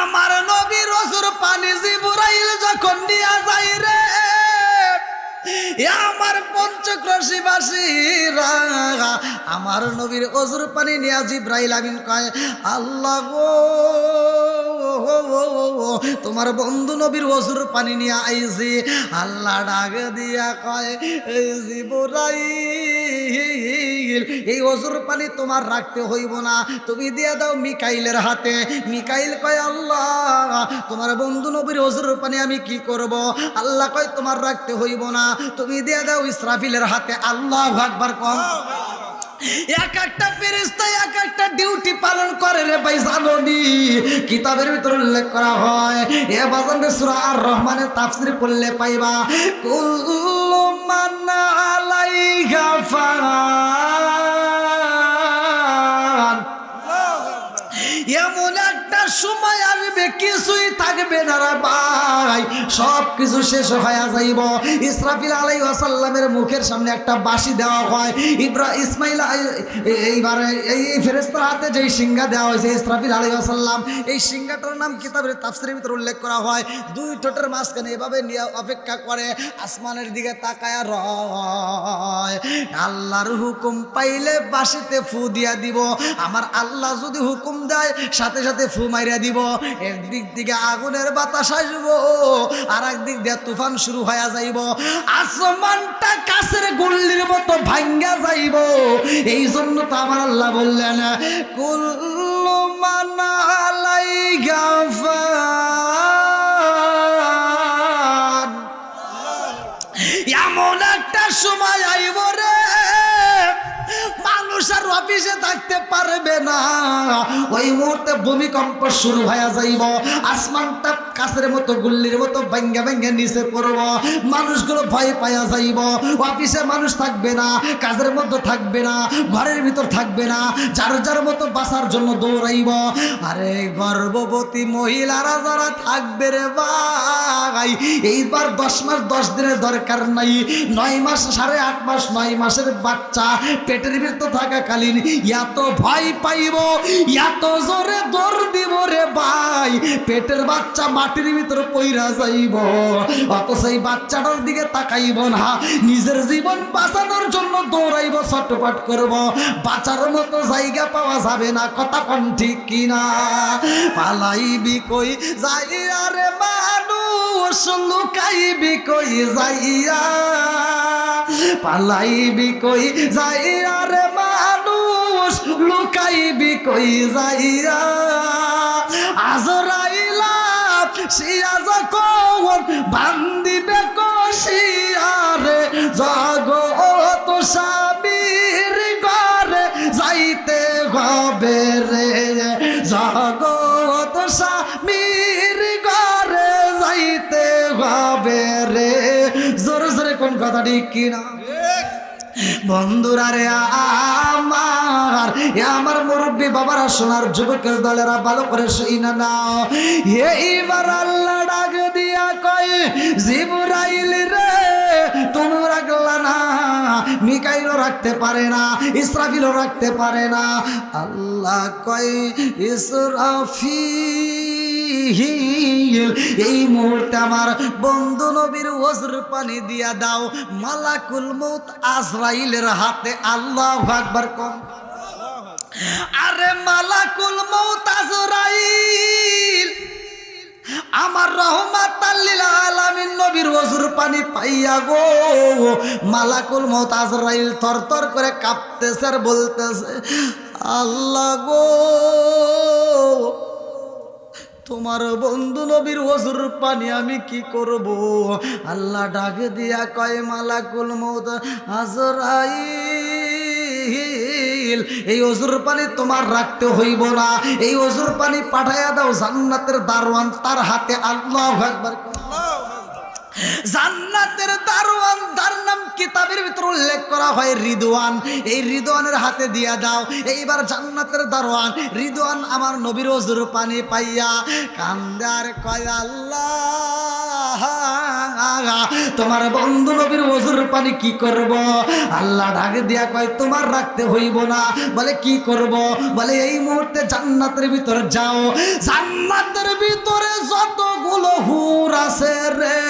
আমার নবীর ওযুর পানি জিবরাইল যখন নিয়ে যাই রে, আমার পঞ্চক্রোশীবাসীরা আমার নবীর ওযুর পানি নিয়ে জিবরাইল আমিন কয় আল্লাহ গো, তোমার বন্ধু নবীর ওযুর পানি নিয়ে আইছি। আল্লাহ ডাক দিয়া কয় জিবরাইল, এই ওযুর পানি তোমার রাখতে হইব না, তুমি দিয়ে দাও মিকাইলের হাতে। মিকাইল কয় আল্লাহ, তোমার বন্ধু নবীর ওযুর পানি আমি কি করব? আল্লাহ কয় তোমার রাখতে হইব না, তুমি দিয়ে দাও ইসরাফিলের হাতে। আল্লাহু আকবার কও। এক একটা ফেরেশতা এক একটা ডিউটি পালন করে রে ভাই, জানোনি? কিতাবের ভিতর উল্লেখ করা হয়, এ বাজান সূরা আর রহমানের তাফসীর পড়লে পাইবা, কুল্লু মান আলাইহা ফান। এমন একটা সময় আসবে কিছুই থাকবে না রে ভাই, সব কিছু শেষ হয়ে যাইব। ইসরাফিল আলাইহিস সালামের মুখের সামনে একটা বাঁশি দেওয়া হয়। ইসমাইল এইবারে এই ফেরেশতার হাতে যেই সিংহা দেওয়া হয়েছে ইসরাফিল আলাইহিস সালাম, এই সিংহাটার নাম কিতাবের তাফসীরের ভিতরে উল্লেখ করা হয়। দুই ঠোঁটের মাঝখানে এভাবে নিয়ে অপেক্ষা করে, আসমানের দিকে তাকায়া রয়। আল্লাহর হুকুম পাইলে বাঁশিতে ফু দিয়া দিব, আমার আল্লাহ যদি হুকুম দেয় সাথে সাথে ফু মাইরা দিব। একদিক থেকে আগুনের বাতাস আসবো, আর একদিক দিয়ে তুফান শুরু হয়ে যাইব, আসমানটা কাছের গুল্লির মতো ভাঙ্গা যাইব। এই জন্য তো আমার আল্লাহ বললেন কুল্লু মান আলাইহা ফান। এমন একটা সময় আইব রে, মানুষ আর অফিসে থাকতে পারবে না, ওই মুহূর্তে ভূমিকম্প শুরু হয়ে যাইব, আসমানটা কাছের মতো গুল্লির মতো ভাঙ্গা ভাঙ্গা নিচে পড়ব, মানুষগুলো ভয় পাওয়া যাইব। অফিসে মানুষ থাকবে না, কাজের মধ্যে থাকবে না, ঘরের ভিতর থাকবে না, যার যার মতো বাঁচার জন্য দৌড়াইব। আরে গর্ভবতী মহিলারা যারা থাকবে রে ভাই, এইবার 10 মাস 10 দিনের দরকার নাই, 9 মাস 8.5 মাস 9 মাসের বাচ্চা পেটের ভিতর থাকাকালীন এত ভয় পাইব, এত জোরে দৌড় দিব রে ভাই, পেটের বাচ্চা মাটির ভিতরে পইরা যাইব, অত সেই বাচ্চাটার দিকে তাকাইব না, নিজের জীবন বাঁচানোর জন্য দৌড়াইব, ছটফট করব, বাঁচার মতো জায়গা পাওয়া যাবে না। কথা কোন ঠিক কিনা? পালাইবি কই যাইয়া রে মানুষ, লুকাইবি কই যাইয়া, পালাইবি কই যাইয়া রে মানুষ, লুকাইবি কই যাইয়া, আজরাইলা শিয়া যখন বান্দিবে কষিয়ারে, জগৎ স্বামীর ঘরে যাইতে হবে রে, জগৎ স্বামীর ঘরে যাইতে হবে রে। জোরে জোরে কোন কথা ঠিক কিনা? বন্ধুরা রে আমার, আমার মুরব্বী বাবারা, সোনার যুবকের দলেরা, ভালো করে শুইনা নাও। এইবার আল্লাহ ডাক দিয়া কয়, জিবরাইল রে তুমি রাখলা না, মিকাইলও রাখতে পারে না, ইসরাফিলও রাখতে পারে না। আল্লাহ কয়, ইসরাফিল এই মুহূর্তে আমার বন্ধু নবীর ওজর পানি দিয়া দাও, মালাকুল মউত আজরাইলের হাতে। আল্লাহু আকবার কম। আরে মালাকুল মউত আজরাইল আমার রহমাতাল লিল আলামিন নবীর ওজর পানি পাইয়া গো, মালাকুল মউত আজরাইল থরথর করে কাঁপতেছে আর বলতেছে, আল্লাহ গো, তোমার বন্ধু নবীর ওজর পানি আমি কি করব? আল্লাহ ডাকে দিয়া কয়, মালাকুল মউত আজরাইল এই ওজর পানি তোমার রাখতে হইব না, এই ওজর পানি পাঠাইয়া দাও জান্নাতের দারওয়ান তার হাতে। আল্লাহু আকবার। জান্নাতের দারওয়ান, তার নাম কিতাবের ভিতর উল্লেখ করা হয় রিদওয়ান, এই রিদওয়ানের হাতে দিয়া দাও। এইবার জান্নাতের দারওয়ান রিদওয়ান আমার নবীর ওজর পানি পাইয়া কান্দার কয়, আল্লাহ তোমার বন্ধু নবীর ওজর পানি কি করব? আল্লাহ ডাকে দিয়া কয়, তোমার রাখতে হইব না। বলে কি করব? বলে এই মুহূর্তে জান্নাতের ভিতরে যাও, জান্নাতের ভিতরে যতগুলো হুর আছে রে,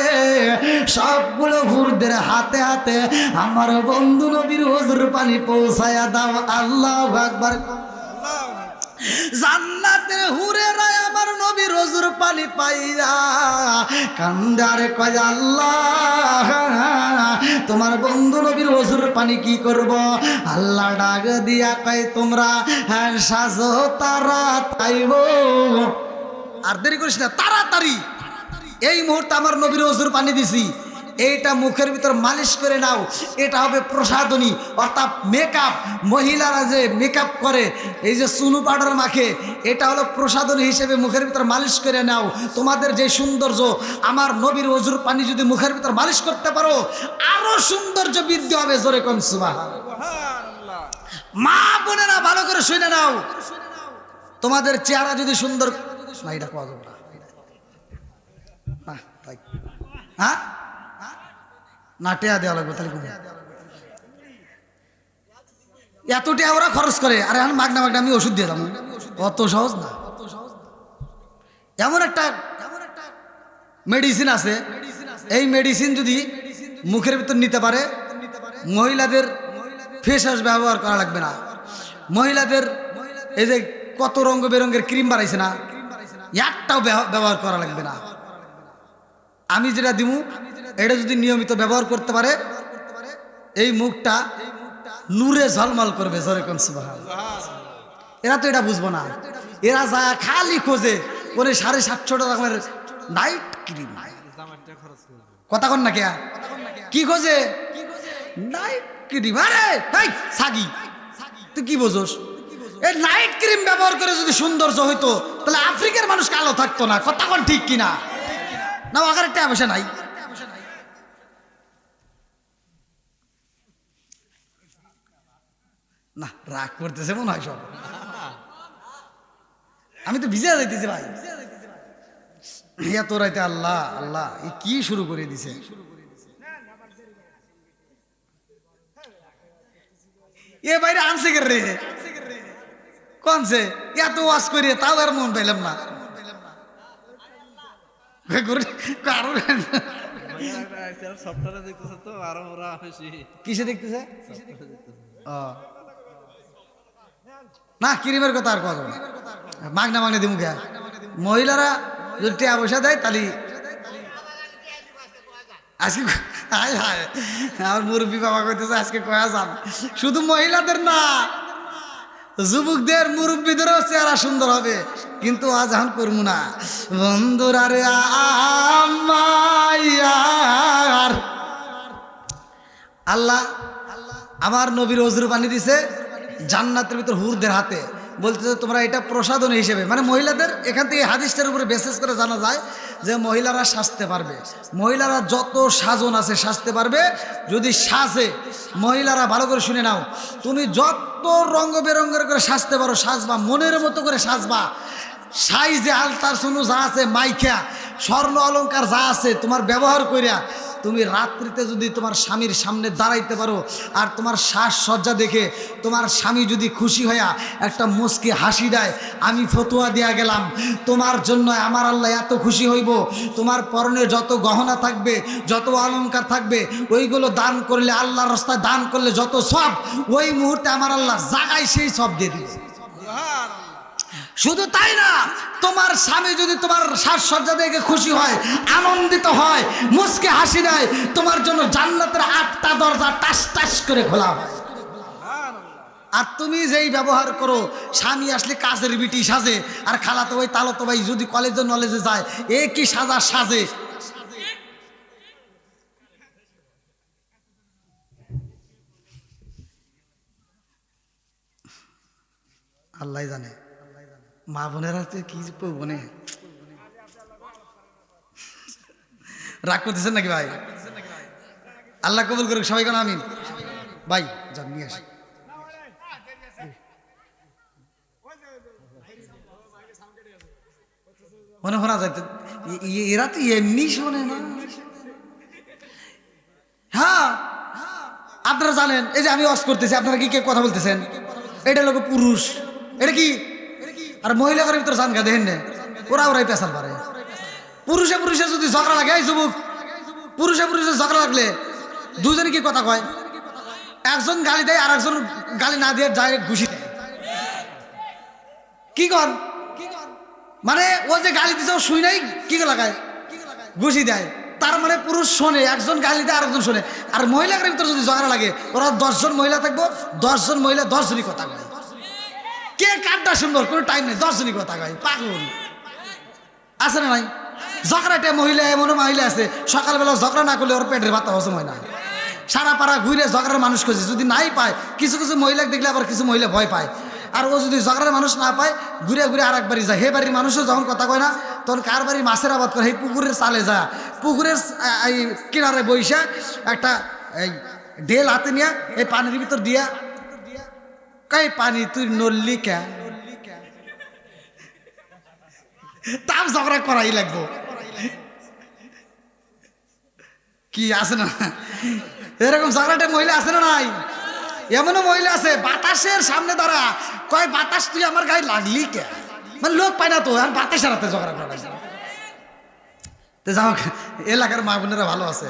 সবগুলো হুরদের হাতে হাতে আমার বন্ধু নবীর ওজর পানি পৌঁছায়া দাও। আল্লাহু আকবার। জান্নাতের হুরেরা আমার নবীর ওজর পানি পাইয়া কান্দারে কয়, আল্লাহ তোমার বন্ধু নবীর ওজর পানি কি করব? আল্লাহ ডাক দিয়া কয়, তোমরা সাজো তারা তাইব, আর দেরি করিস না, তাড়াতাড়ি এই মুহূর্তে আমার নবীর ওজর পানি দিছি, এইটা মুখের ভিতর মালিশ করে নাও, এটা হবে প্রসাধনী, অর্থাৎ মেকআপ। মহিলারা যে মেকআপ করে, এই যে চুনু পাউডার মাখে, এটা হলো প্রসাধনী হিসেবে মুখের ভিতর মালিশ করে নাও। তোমাদের যে সৌন্দর্য, আমার নবীর ওজর পানি যদি মুখের ভিতর মালিশ করতে পারো, আরো সৌন্দর্য বৃদ্ধি হবে। জোরে কোন সুবহানাল্লাহ। মা বোনেরা ভালো করে শুনে নাও, তোমাদের চেহারা যদি সুন্দর না, এটা কোয়া যাবে না, হ্যাঁ না, টেয়া দেওয়া লাগবে, তাহলে এত টেয়া ওরা খরচ করে, আরে মাগনা মাগনা আমি ওষুধ দিয়ে দাম, অত সহজ না। এমন একটা মেডিসিন আছে, এই মেডিসিন যদি মুখের ভিতর নিতে পারে, মহিলাদের ফেস ওয়াশ ব্যবহার করা লাগবে না। মহিলাদের এই যে কত রঙ বেরঙের ক্রিম বানাইছে না, একটাও ব্যবহার করা লাগবে না। আমি যেটা দিব, এটা যদি নিয়মিত ব্যবহার করতে পারে, এই মুখটা নূরে ঝলমল করবে। জোরে কোন সুবহানাল্লাহ। এরা তো এটা বুঝবো না, এরা যায় খালি খোঁজে করে 750 টাকার নাইট ক্রিম। কথা কন না, কে কি খোঁজে? Night cream. আরে সাগি, তুই কি বোঝোস? এই নাইট ক্রিম ব্যবহার করে যদি সৌন্দর্য হইতো, তাহলে আফ্রিকার মানুষ কালো থাকতো না। কথা কন ঠিক কিনা? না, আগার একটা পয়সা নাই। না, রাগ করতেছে মনে হয় সব। আমি তো ভিজে যাইতেছি ভাই, এত রাইতে। আল্লাহ আল্লাহ, কি শুরু করে দিছে? এ বাইরে আনছে কে রে? কনছে এত ওয়াজ করিয়ে তাও আর মন পাইলাম না কারণ সফটওয়্যারে দেখতেছে তো আরো ওরা বেশি কিসে দেখতেছে ও না ক্রিমের কথা আর কথা মাগনা মাগনা দিমু কে মহিলারা যদি টাকা পয়সা দেয় তাহলে আজকে হায় হায় আমার মুরব্বী বাবা কইতেছে আজকে কয়া যান শুধু মহিলাদের না যুবকদের মুরব্বীদেরও চেহারা সুন্দর হবে কিন্তু আজ এখন করবো না বন্ধুরা রে আমার আল্লাহ আমার নবীর অজুর পানি দিছে জান্নাতের ভিতর হুরদের হাতে বলতেছে তোমরা এটা প্রসাধন হিসেবে মানে মহিলাদের এখান থেকে হাদিসটার উপরে বেসিস করে জানা যায় যে মহিলারা সাজতে পারবে মহিলারা যত সাজন আছে সাজতে পারবে যদি সাজে মহিলারা ভালো করে শুনে নাও তুমি যত রঙ বেরঙের করে সাজতে পারো সাজবা মনের মতো করে সাজবা সাইজে আলতার সোনু যা আছে মাইখা স্বর্ণ অলংকার যা আছে তোমার ব্যবহার কইরা তুমি রাত্রিতে যদি তোমার স্বামীর সামনে দাঁড়াইতে পারো আর তোমার সাজসজ্জা দেখে তোমার স্বামী যদি খুশি হইয়া একটা মুচকি হাসি দেয় আমি ফতোয়া দিয়া গেলাম তোমার জন্য আমার আল্লাহ এত খুশি হইব তোমার পরনে যত গহনা থাকবে যত অলংকার থাকবে ওইগুলো দান করলে আল্লাহর রাস্তায় দান করলে যত সব ওই মুহূর্তে আমার আল্লাহ জাগায় সেই সব দিয়ে দিবে শুধু তাই না তোমার স্বামী যদি তোমার সাজসজ্জা দেখে খুশি হয় আনন্দিত হয় মুচকে হাসি দেয় তোমার জন্য জান্নাতের 8টা দরজা টাস টাস করে খোলা হয় আর তুমি যেই ব্যবহার করো স্বামী আসলে কাজের বিটি সাজে আর খালাতো ভাই তালতো ভাই যদি কলেজে নলেজে যায় এ কি সাজা সাজে আল্লাহ জানে মা বোনেরা কি বোনে রাগ করতেছেন নাকি ভাই আল্লাহ কবুল করুক সবাই কেন আমিন ভাই যান নিয়ে আসি মনে শোনা যায় এরা তো এমনি শোনে না হ্যাঁ আপনারা জানেন এই যে আমি ওয়াজ করতেছি আপনারা কি কে কথা বলতেছেন এটা লোক পুরুষ এটা কি আর মহিলাদের ভিতরে জানগা দেখেন না ওরাই পেশাল পারে পুরুষে পুরুষে যদি ঝগড়া লাগে এই যুবক পুরুষে পুরুষে ঝগড়া লাগলে দুজনে কি কথা কয় একজন গালি দেয় আর একজন গালি না দিয়ে ডাইরেক্ট ঘুষি দেয় কি কর মানে ও যে গালি দিছে ও শুই নাই কি লাগায় ঘুষি দেয় তার মানে পুরুষ শোনে একজন গালি দেয় আরেকজন শোনে আর মহিলাদের ভিতরে যদি ঝগড়া লাগে ওরা 10 জন মহিলা থাকবো 10 জন মহিলা 10 জনই কথা কয় কে কাটটা সুন্দর কোনো টাইম নেই 10 জনই কথা কয় পাগল আছে না নাই ঝগড়াটা মহিলা এমন মহিলা আছে সকালবেলা ঝগড়া না করলে ওর পেটের ভাত হজম হয় না সারা পাড়া ঘুরে ঝগড়ার মানুষ খুঁজে যদি নাই পায় কিছু কিছু মহিলাকে দেখলে আবার কিছু মহিলা ভয় পায় আর ও যদি ঝগড়ার মানুষ না পায় ঘুরে ঘুরে আর একবারই যায় হে বাড়ির মানুষও যখন কথা কয় না তখন কার বাড়ির মাছের আবাদ করে এই পুকুরের চালে যায় পুকুরের এই কিনারে বইসা একটা এই ঢেল হাতে নিয়ে এই পানির ভিতর দিয়া কাই পানি তুই নড়লি কে তাম ঝগড়া করাই লাগবো কি আছে না এরকম ঝগড়াটা মহিলা আছে না নাই এমনও মহিলা আছে বাতাসের সামনে দাঁড়া কয় বাতাস তুই আমার গায়ে লাগলি কে মানে লোক পায় না তো আর বাতাসের হাতে ঝগড়া করা তো যাও এলাকার মা বোনেরা ভালো আছে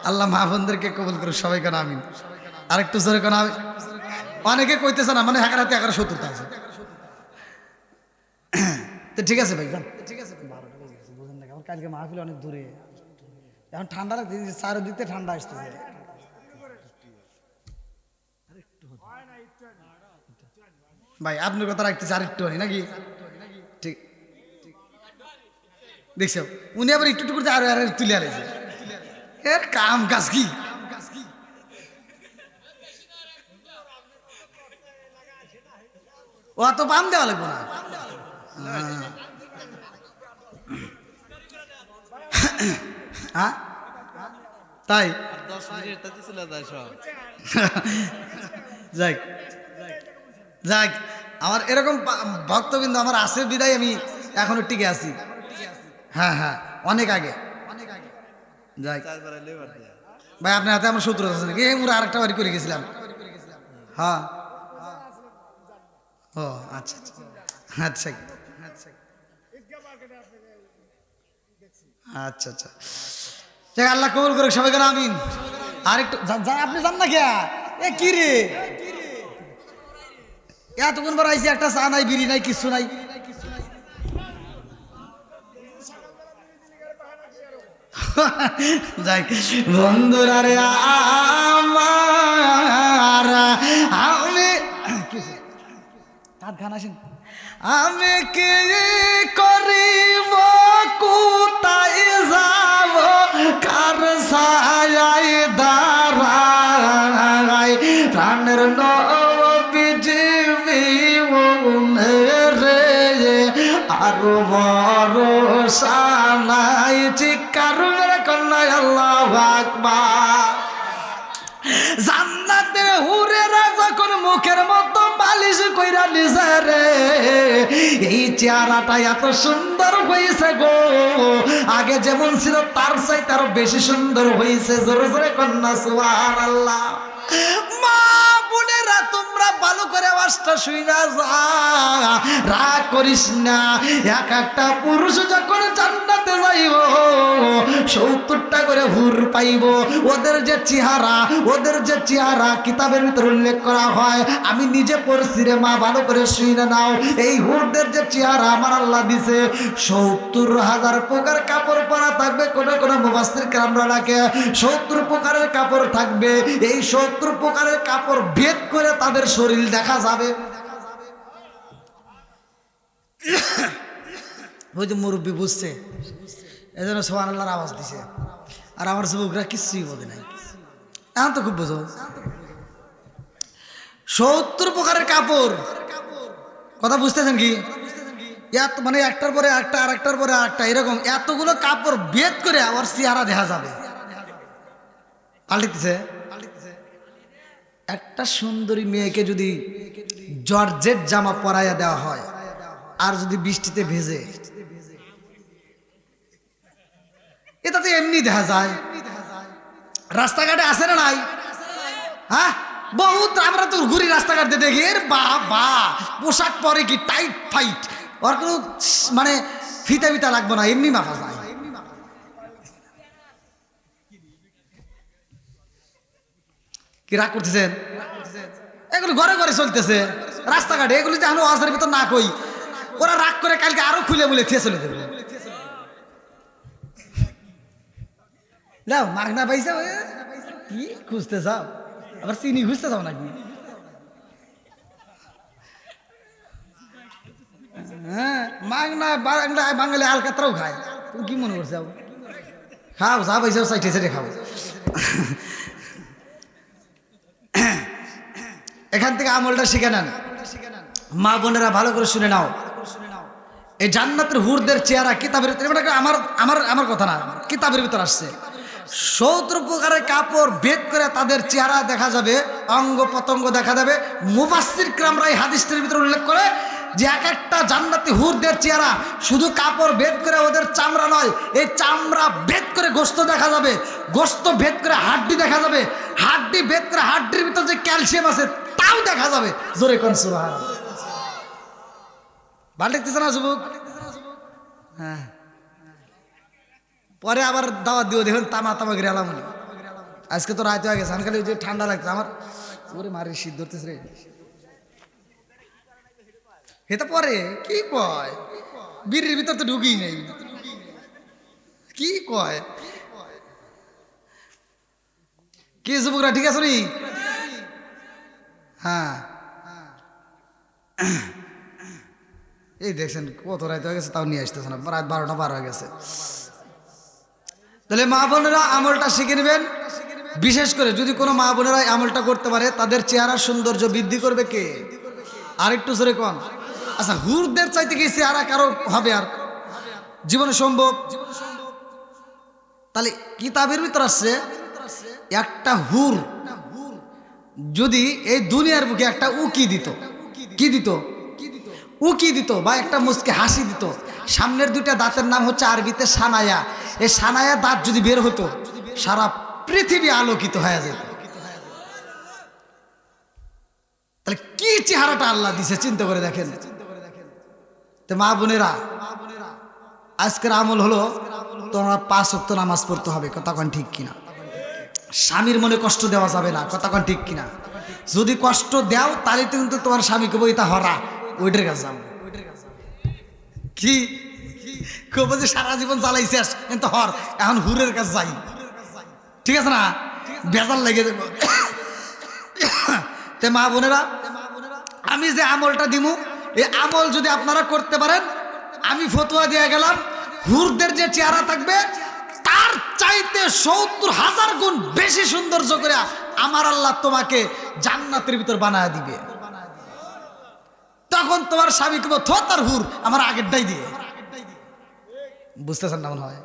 আল্লাহ মা বোনদেরকে কবুল করে সবাই কেন আমিন আরেকটু জোরে কেন অনেকে কইতেছে না মানে হাকার হাতে একার শত্রুতা আছে তো ঠিক আছে ভাই ঠিক আছে বুঝেন না আমার কালকে মাহফিল অনেক দূরে এখন ঠান্ডা লাগছে চারিদিকে ঠান্ডা আসতেছে ভাই আপনার কথা রাখতেছে আরেকটু নাকি ঠিক দেখছো উনি আবার একটু করতে আরো আর তুলে আলেছে এর কাম কাজ কি ও তো পাম দেওয়া লাগবো না হ্যাঁ তাই যাক যাক আমার এরকম ভক্তবৃন্দ আমার আছে বিদায় আমি এখনো টিকে আছি হ্যাঁ হ্যাঁ অনেক আগে যাক ভাই আপনার হাতে আমার শত্রু আছে নাকি আমরা আরেকটা বাড়ি করে গেছিলাম হ্যাঁ ও আচ্ছা আচ্ছা আচ্ছা আচ্ছা ঠিক, আল্লাহ কবুল করুক সবাইকে, আমিন। আর একটু আপনি জান না কে এ কি রে, এতক্ষণ পর আইসি, একটা চা নাই, বিড়ি নাই, কিছু নাই। যাই বন্ধুরা রে আমার, আমি গান আসেন, আমি কি করিব, কোথায় যাব, কার ছায়ায় দাঁড়াই, প্রাণের নবীজি রে, আরো ভরসা নাই, চিৎকার মেরে কন্যায় আল্লাহু আকবার। জান্নাতের হুরেরা যখন মুখের মতো মালিশ কইরা নিছে রে, এই চেহারাটা এত সুন্দর হয়েছে গো, আগে যেমন ছিল তার চাইতে আরো বেশি সুন্দর হয়েছে। জোরে জোরে কন্যা সুবহানাল্লাহ। মা বোনেরা তোমরা ভালো করে আওয়াজটা শুইনা যা, রাগ করিস না। এক একটা পুরুষ যখন জান্নাতে যাইব 70টা করে হুর পাইব। ওদের যে চেহারা কিতাবের ভিতর উল্লেখ করা হয়, আমি নিজে পড়ছি রে মা, ভালো করে শুইনা নাও। এই হুরদের যে চেহারা আমার আল্লাহ দিছে, 70,000 প্রকার কাপড় পরা থাকবে। কোন কোন মুফাসসির কেরামরা লেখে 70 প্রকারের কাপড় থাকবে। এই 70 প্রকারের কাপড় ভেদ করে তাদের শরীর দেখা যাবে। ওই যে মুরব্বী বুঝছে, এই জন্য সুবহানাল্লাহর আওয়াজ দিছে। আর আমার যুবকরা কিছুই বোঝে নাই, এখন তো খুব বোঝো। 70 প্রকারের কাপড়, কথা বুঝতেছেন কি? এত মানে একটার পরে একটা, আর একটার পরে একটা, এরকম এতগুলো কাপড় ভেদ করে আবার চেহারা দেখা যাবে। পাল্টিতেছে। একটা সুন্দরী মেয়েকে যদি জর্জেট জামা পরাইয়া দেওয়া হয়, আর যদি বৃষ্টিতে ভেজে, এটা তো এমনি দেখা যায়। রাস্তাঘাটে আসে না নাই? হ্যাঁ, বহুত আমরা তো ঘুরি রাস্তাঘাট দিয়ে দেখি, এর বা পোশাক পরে কি টাইট ফাইট, ওর কোনো মানে ফিতা ফিতা লাগবে না, এমনি মাপা যায়। কি রাগ করতেছেন? এগুলো ঘরে ঘরে চলতেছে রাস্তাঘাটে, এগুলো যে আমি ওয়াজের ভিতর না কই, ওরা রাগ করে কালকে আরো খুলে বলে থিয়ে চলে দেবে। যাও মাগনা পাইছা, কি খুঁজতে চাও? আবার চিনি খুঁজতে চাও নাকি? হ্যাঁ, মাগনা বাঙালি আলকাতরাও খায়, তুমি কি মনে করছো? খাও, যা পাইছো চাইটে চাইটে খাও। এখান থেকে আমলটা শিখে নেন মা বোনেরা, ভালো করে শুনে নাও। এই জান্নাতের হুরদের চেহারা কিতাবের ভিতরে, আমার কথা না, কিতাবের ভিতর আসছে। 70 প্রকারের কাপড় ভেদ করে তাদের চেহারা দেখা যাবে, অঙ্গ প্রত্যঙ্গ দেখা যাবে। মুফাসসির কেরামরা এই হাদিসটির ভিতরে উল্লেখ করে যে এক একটা জান্নাতি হুরদের চেহারা শুধু কাপড় ভেদ করে ওদের চামড়া নয়, এই চামড়া ভেদ করে গোশত দেখা যাবে, গোশত ভেদ করে হাড্ডি দেখা যাবে, হাড্ডি ভেদ করে হাড্ডির ভিতর যে ক্যালসিয়াম আছে তাও দেখা যাবে। জোরে কোন সুবহানাল্লাহ। ভালো লাগতেছে না যুবক? হ্যাঁ, পরে আবার দাওয়াত দিও, দেখুন তামা গিরে আলাম। আজকে তো রাত হয়ে গেছে, খালি যে ঠান্ডা লাগছে আমার, ওরে মারি শীত ধরতেছে রে। এটা পরে কি কয়, বিড়ির ভিতর তো ঢুকি নেই, কি কয় কি যুবকরা, ঠিক আছে নি? হ্যাঁ, এই দেখছেন কত রাত হয়ে গেছে, তাও নিয়ে আসতেছে না, রাত 12টা পার হয়ে গেছে। তাহলে মা বোনেরা আমলটা শিখে নেবেন। বিশেষ করে যদি কোনো মা বোনেরা আমলটা করতে পারে, তাদের চেহারার সৌন্দর্য বৃদ্ধি করবে কে? আর একটু জোরে কোন। আচ্ছা, হুরদের চাইতে কি চেহারা কারো হবে আর জীবনে সম্ভব? তাহলে কিতাবের ভিতর আসছে, একটা হুর যদি এই দুনিয়ার বুকে একটা উকি দিত, কি দিত? উকি দিত, বা একটা মুচকে হাসি দিত, সামনের 2টা দাঁতের নাম হচ্ছে আরবিতে সানায়া। এই সানায়া দাঁত যদি বের হতো, সারা পৃথিবী আলোকিত হয়ে যেত। তাহলে কি চেহারাটা আল্লাহ দিছে চিন্তা করে দেখেন। তো মা বোনেরা, আজকের আমল হলো তোমার 5 ওয়াক্ত নামাজ পড়তে হবে, কথা কোন ঠিক কিনা? স্বামীর মনে কষ্ট দেওয়া যাবে না, কথা কোন ঠিক কিনা? যদি কষ্ট দেও তাহলে কিন্তু তোমার স্বামীকে বইতা হরা ওইটার কাছে যাবো। কি কব যে সারা জীবন জ্বালাইছিস কিন্তু হর এখন হুরের কাছে যাই, ঠিক আছে না? বেজাল লেগে যাবো। তে মা বোনেরা, আমি যে আমলটা দিমু এই আমল যদি আপনারা করতে পারেন, আমি ফতোয়া দিয়ে গেলাম হুরদের যে চেহারা থাকবে তার চাইতে 70,000 গুণ বেশি সৌন্দর্য করে আমার আল্লাহ তোমাকে জান্নাতের ভিতর বানায় দিবে। তখন তোমার স্বামী কেবল তার হুর আমার আগেরটাই দিয়ে, বুঝতেছেন না মনে হয়?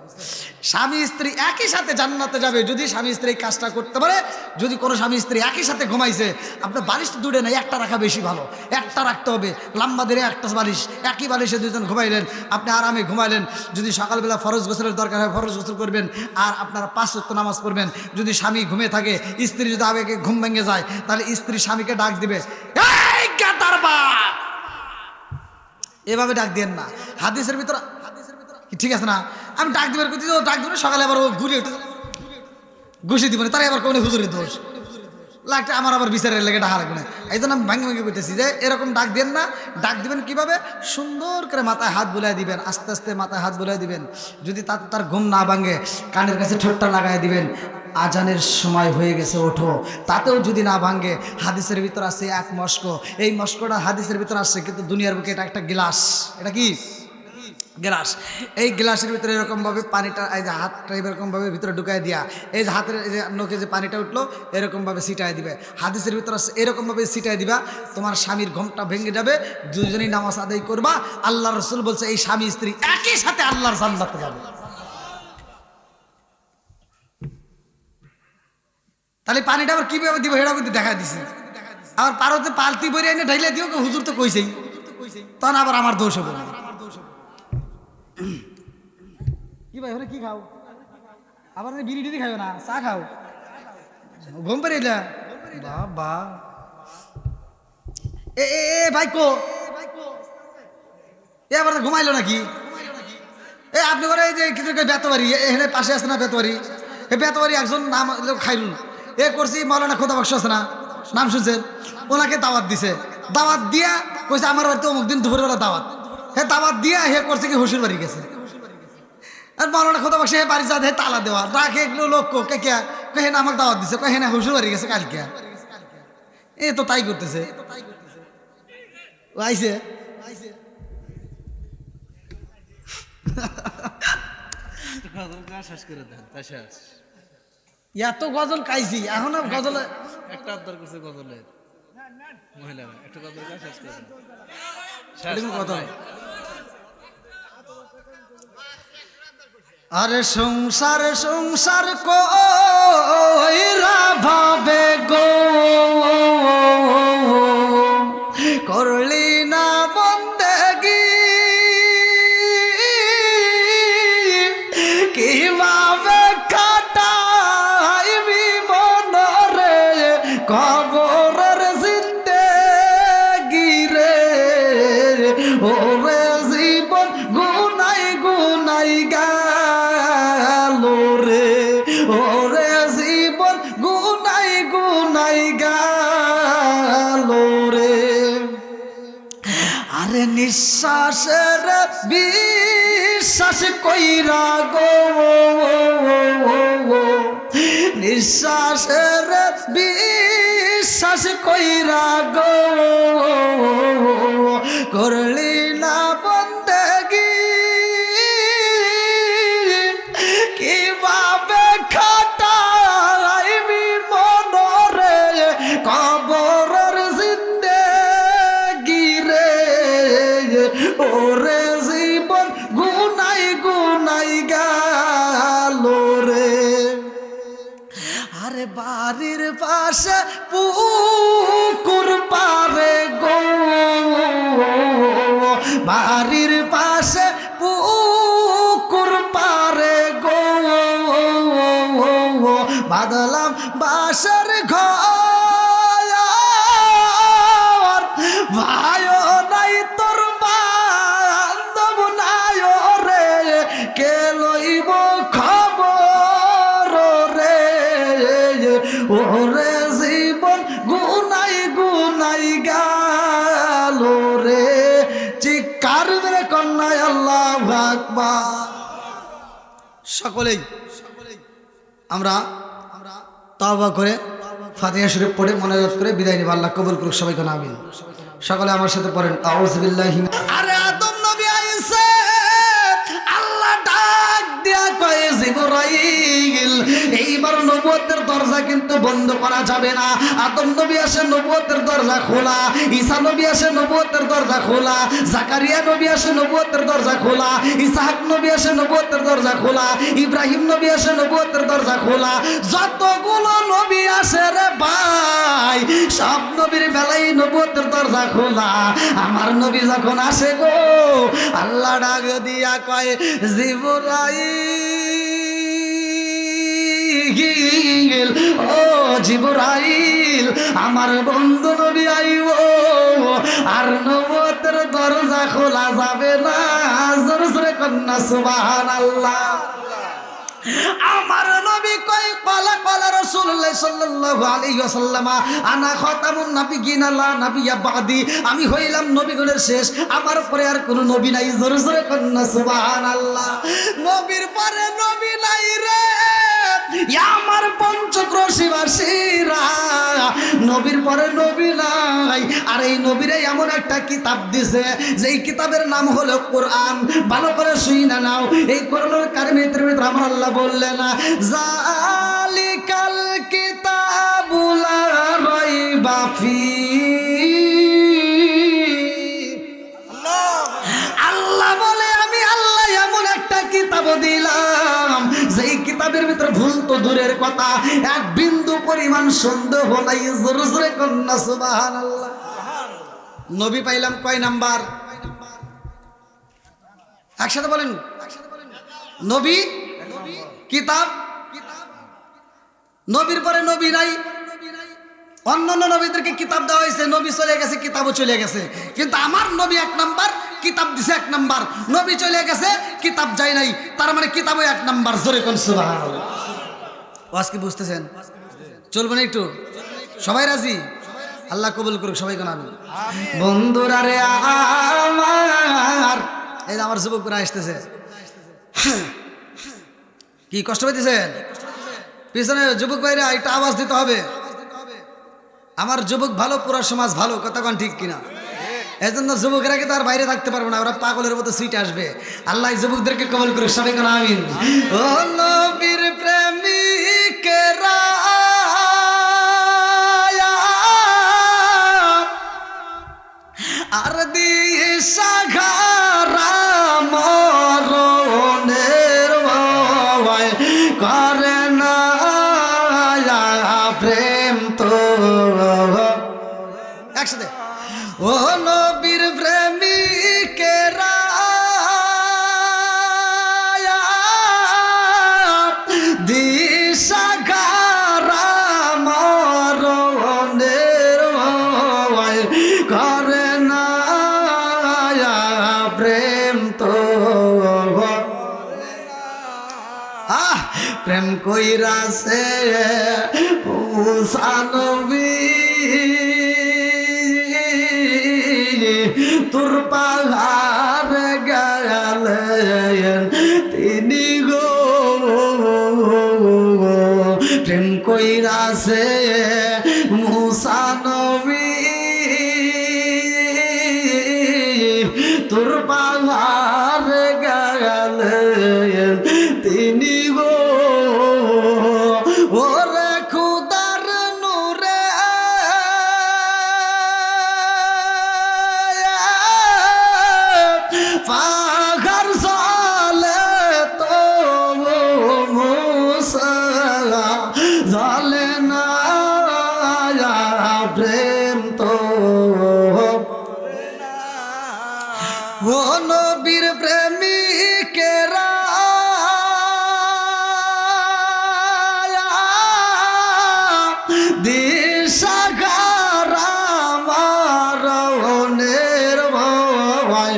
স্বামী স্ত্রী একই সাথে জান্নাতে যাবে যদি স্বামী স্ত্রী এই কাজটা করতে পারে। যদি কোনো স্বামী স্ত্রী একই সাথে ঘুমাইছে, আপনার বালিশ তো দুটো নাই, একটা রাখা বেশি ভালো, একটা রাখতে হবে লম্বা ধরে একটা বালিশ, একই বালিশে দুজন ঘুমাইলেন, আপনি আরামে ঘুমাইলেন। যদি সকালবেলা ফরজ গোসলের দরকার হয় ফরজ গোসল করবেন, আর আপনারা 5 ওয়াক্ত নামাজ পড়বেন। যদি স্বামী ঘুমিয়ে থাকে, স্ত্রী যদি আবেগে ঘুম ভেঙে যায়, তাহলে স্ত্রী স্বামীকে ডাক দিবে, এই গাদার বাপ, এভাবে ডাক দিয়েন না। হাদিসের ভিতর ঠিক আছে না? আমি ডাক দিবার করতে ডাক দিব, সকালে আবার ও ঘুরে উঠে ঘুষি দিব না, তারা আবার কোনো হুজুরের দোষ লাগতে আমার আবার বিচারের লেগে ডাকা লাগবে না। এই জন্য আমি ভাঙ্গি ভাঙ্গি করতেছি যে এরকম ডাক দেন না। ডাক দিবেন কিভাবে? সুন্দর করে মাথায় হাত বুলাই দিবেন, আস্তে আস্তে মাথায় হাত বুলাই দিবেন। যদি তাতে তার ঘুম না ভাঙে, কানের কাছে ঠোঁটটা লাগাই দিবেন, আজানের সময় হয়ে গেছে ওঠো। তাতেও যদি না ভাঙে, হাদিসের ভিতর আছে এক মস্ক, এই মস্কটা হাদিসের ভিতর আসছে, কিন্তু দুনিয়ার বুকে এটা একটা গ্লাস। এটা কি গ্লাস? এই গ্লাসের ভিতরে এরকমভাবে পানিটা, এই যে হাতটা এরকমভাবে ভিতরে ঢুকাই দিয়া, এই যে হাতের এই যে নখে যে পানিটা উঠলো এরকমভাবে ছিটাই দিবে। হাদিসের ভিতরে এরকমভাবে ছিটাই দিবা, তোমার স্বামীর ঘুমটা ভেঙে যাবে, দুজনেই নামাজ আদায় করবা। আল্লাহ রসুল বলছে এই স্বামী স্ত্রী একই সাথে আল্লাহর জান্নাতে যাবে। তাহলে পানিটা আবার কিভাবে দিব সেটা কিন্তু দেখা দিছি। আবার পারতে পালতি বইরে এনে ঢাইলে দিও, হুজুর তো কইছেই, তখন আবার আমার দোষ হবে না। কি ভাই ওরে কি খাও? আবার বিড়ি টিড়ি খাও না, চা খাও, ঘুম পেরে এলা বাবা। এ এ ভাই কো এ আবার ঘুমাইলো নাকি? এ আপনি করে এই যে কিছু বেতবাড়ি এখানে পাশে আছে না বেতবাড়ি, এই বেতবাড়ি একজন নাম খাইরুল এ করছি মৌলানা খোদা বাক্স আছে না, নাম শুনছেন? ওনাকে দাওয়াত দিছে, দাওয়াত দিয়া কইছে আমার বাড়িতে অমুক দিন দুপুরবেলা দাওয়াত। হে দাওয়াত দিয়া হে করছে কি হুসুর বাড়ি গেছে, আর মৌলানা খোদা বাক্স হে বাড়ি যাতে তালা দেওয়া রাখে এগুলো লোক কে কে হে না আমাকে দাওয়াত দিছে, হে না হুসুর বাড়ি গেছে কালকে। এ তো তাই করতেছে, ও আইছে শেষ করে দেন, তাই শেষ। এত গজল কাইছি এখন গজল একটা আবদার করছে গজলের মহিলারা, একটা গজল গান শেষ করে দেন। আরে সংসার সংসার কইরা ভাবে গো করলি না বন্দেগি, কিভাবে কাটাইবি মনরে কবরের জিন্দেগি রে, ওরে জীবন গুনাই গুনাই গেল রে, ওরে জীবন গুনাই গুনাই গেল রে। আরে নিঃশ্বাসের বিশ্বাস কইরা গো, নিঃশ্বাসের বিশ্বাস কইরা গো করলি না বন্দেগি, কিভাবে খাটাইবি মনরে কবরের জিন্দেগি রে, ওরে জীবন গুনাই গুনাই গেল রে। আরে বাড়ির পাশে পুকুর পারে গো, বাড়ির পাশে পুকুর পারে গো বাদলাম বাসর ঘর, চিৎকার মেরে কন্যায় আল্লাহু আকবার। সকলেই আমরা তওবা করে ফাতিহা শরীফ পড়ে মোনাজাত করে বিদায় নিব। আল্লাহ কবুল করুক সবাইকে, আমিন। সকলে আমার সাথে পড়েন আউযু বিল্লাহি। আরে আদম নবী আইছে, আল্লাহ ডাক দিয়া কয় জিবরাইল এইবার নবুয়তের দরজা কিন্তু বন্ধ করা যাবে না। আদম নবী আসে, নবুয়তের দরজা খোলা। ঈসা নবী আসে, নবুয়তের দরজা খোলা। জাকারিয়া নবী আসে, নবুয়তের দরজা খোলা। ইসহাক নবী আসে, নবুয়তের দরজা খোলা। ইব্রাহিম নবী আসে, নবুয়তের দরজা খোলা। যতগুলো নবী আসে রে ভাই, সব নবীর বেলায় নবুয়তের দরজা খোলা। আমার নবী যখন আসে গো, আল্লাহ ডাক দিয়া কয় জিবরাইল, ও জিবরাইল, আমার বন্ধু নবী আইব, আর নবুয়তের দরজা খোলা যাবে না। জোরে জোরে কন্যা সুবহানাল্লাহ। আমার নবী কই ক্বালা ক্বালা রাসূলুল্লাহ সাল্লাল্লাহু আলাইহি ওয়াসাল্লাম আনা খাতামুন নাবিয়িনা লা নাবিয়্যা বাদি, আমি হইলাম নবীগণের শেষ, আমার পরে আর কোনো নবী নাই। জোরে জোরে কন্যা সুবহানাল্লাহ। নবীর পরে নবী নাই রে আমার পঞ্চক্রোশীবাসীরা, নবীর পরে নবী নাই। আর এই নবীরে এমন একটা কিতাব দিছে, যেই কিতাবের নাম হলো কোরআন। ভালো করে শুইনা নাও, এই কোরআনের কারিমের ভিতরে আমার আল্লাহ বললেন জালিকাল কিতাবু লা রাইবা ফীহি। আল্লাহ বলে আমি আল্লাহ এমন একটা কিতাব দিলাম, যেই কিতাবের ভিতরে ভুল তো দূরের কথা, এক বিন্দু পরিমাণ সন্দেহ নাই। জোরে জোরে কন্যা সুবহানাল্লাহ। নবী পাইলাম কয় নাম্বার? একসাথে বলেন, নবী, কিতাব। নবীর পরে নবী নাই। অন্যান্য নবীদেরকে কিতাব দেওয়া হয়েছে, নবী চলে গেছে, কিতাবও চলে গেছে। কিন্তু আমার নবী এক নাম্বার, কিতাব দিছে এক নাম্বার। নবী চলে গেছে, কিতাব যায় নাই, তার মানে কিতাবও এক নাম্বার। জোরে কোন সুবহানাল্লাহ। ওয়াজ কি বুঝতেছেন? চলবে না একটু? সবাই রাজি? আল্লাহ কবুল করুক সবাই কোন আমিন। বন্ধুরা রে আমার, এই আমার যুবকরা আসতেছে, কি কষ্ট পাইতেছেন? পিছনে যুবক ভাইরা একটা আওয়াজ দিতে হবে। আমার যুবক ভালো, পুরো সমাজ ভালো, কথা কোন ঠিক কিনা? এজন্য যুবকেরা কিন্তু আর বাইরে থাকতে পারবে না, ওরা পাগলের মতো সিটে আসবে। আল্লাহ যুবকদেরকে কবুল করুক সবাই কোন আমিন। ও নবীর প্রেমিকেরা আর দিশাহারা মরণের ভয় করে না প্রেম তো। একসাথে ও নবীর প্রেমিকেরা দিশাহারা মরণের ভয় করে না প্রেম তো। প্রেম কইরাছে মুসা নবী, তোর পাহাড়ে গেলেন তিনি গো। প্রেম কইরাছে মুসা নবী, তোর পাহাড়ে গেলেন তিনি গো। ওরে খুদার নূরে পাহাড় জালে তো মুসা জালে না প্রেম তো। ও নবীর প্রেমিকেরা দিশাহারা মরণের ভয়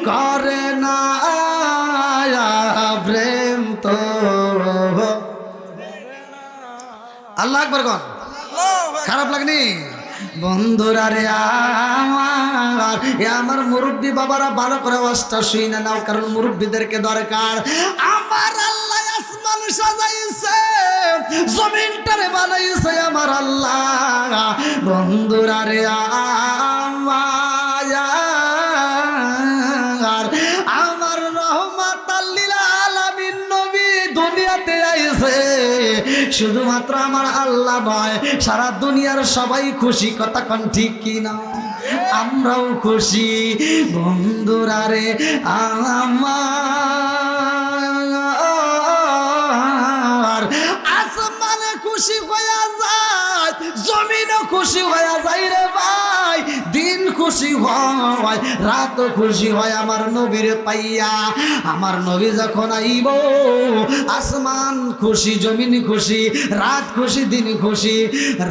করে না প্রেম তো। আল্লাহ আকবার কোন? খারাপ লাগনি? বন্ধুরা রে আমার, এ আমার মুরব্বী বাবারা ভালো করে ওয়াজটা শুনে নাও, কারণ মুরব্বীদেরকে দরকার। আমার আল্লাহ আসমান সাজাইছে, জমিনটারে বানাইছে আমার আল্লাহ। বন্ধুরা রে আমার রহমাতাল লিল আলামিন নবী দুনিয়াতে আইছে, শুধুমাত্র আমার আল্লাহ নয়, সারা দুনিয়ার সবাই খুশি। কথা কোন ঠিক কি না? আমরাও খুশি। বন্ধুরা রে আমার আসমানে খুশি হইয়া যায়, জমিনও খুশি হইয়া যায় রে ভাই। দিন খুশি হয়, রাত খুশি হয় আমার নবীর পাইয়া। আমার নবী যখন আইব, আসমান খুশি, জমিন খুশি, রাত খুশি, দিন খুশি।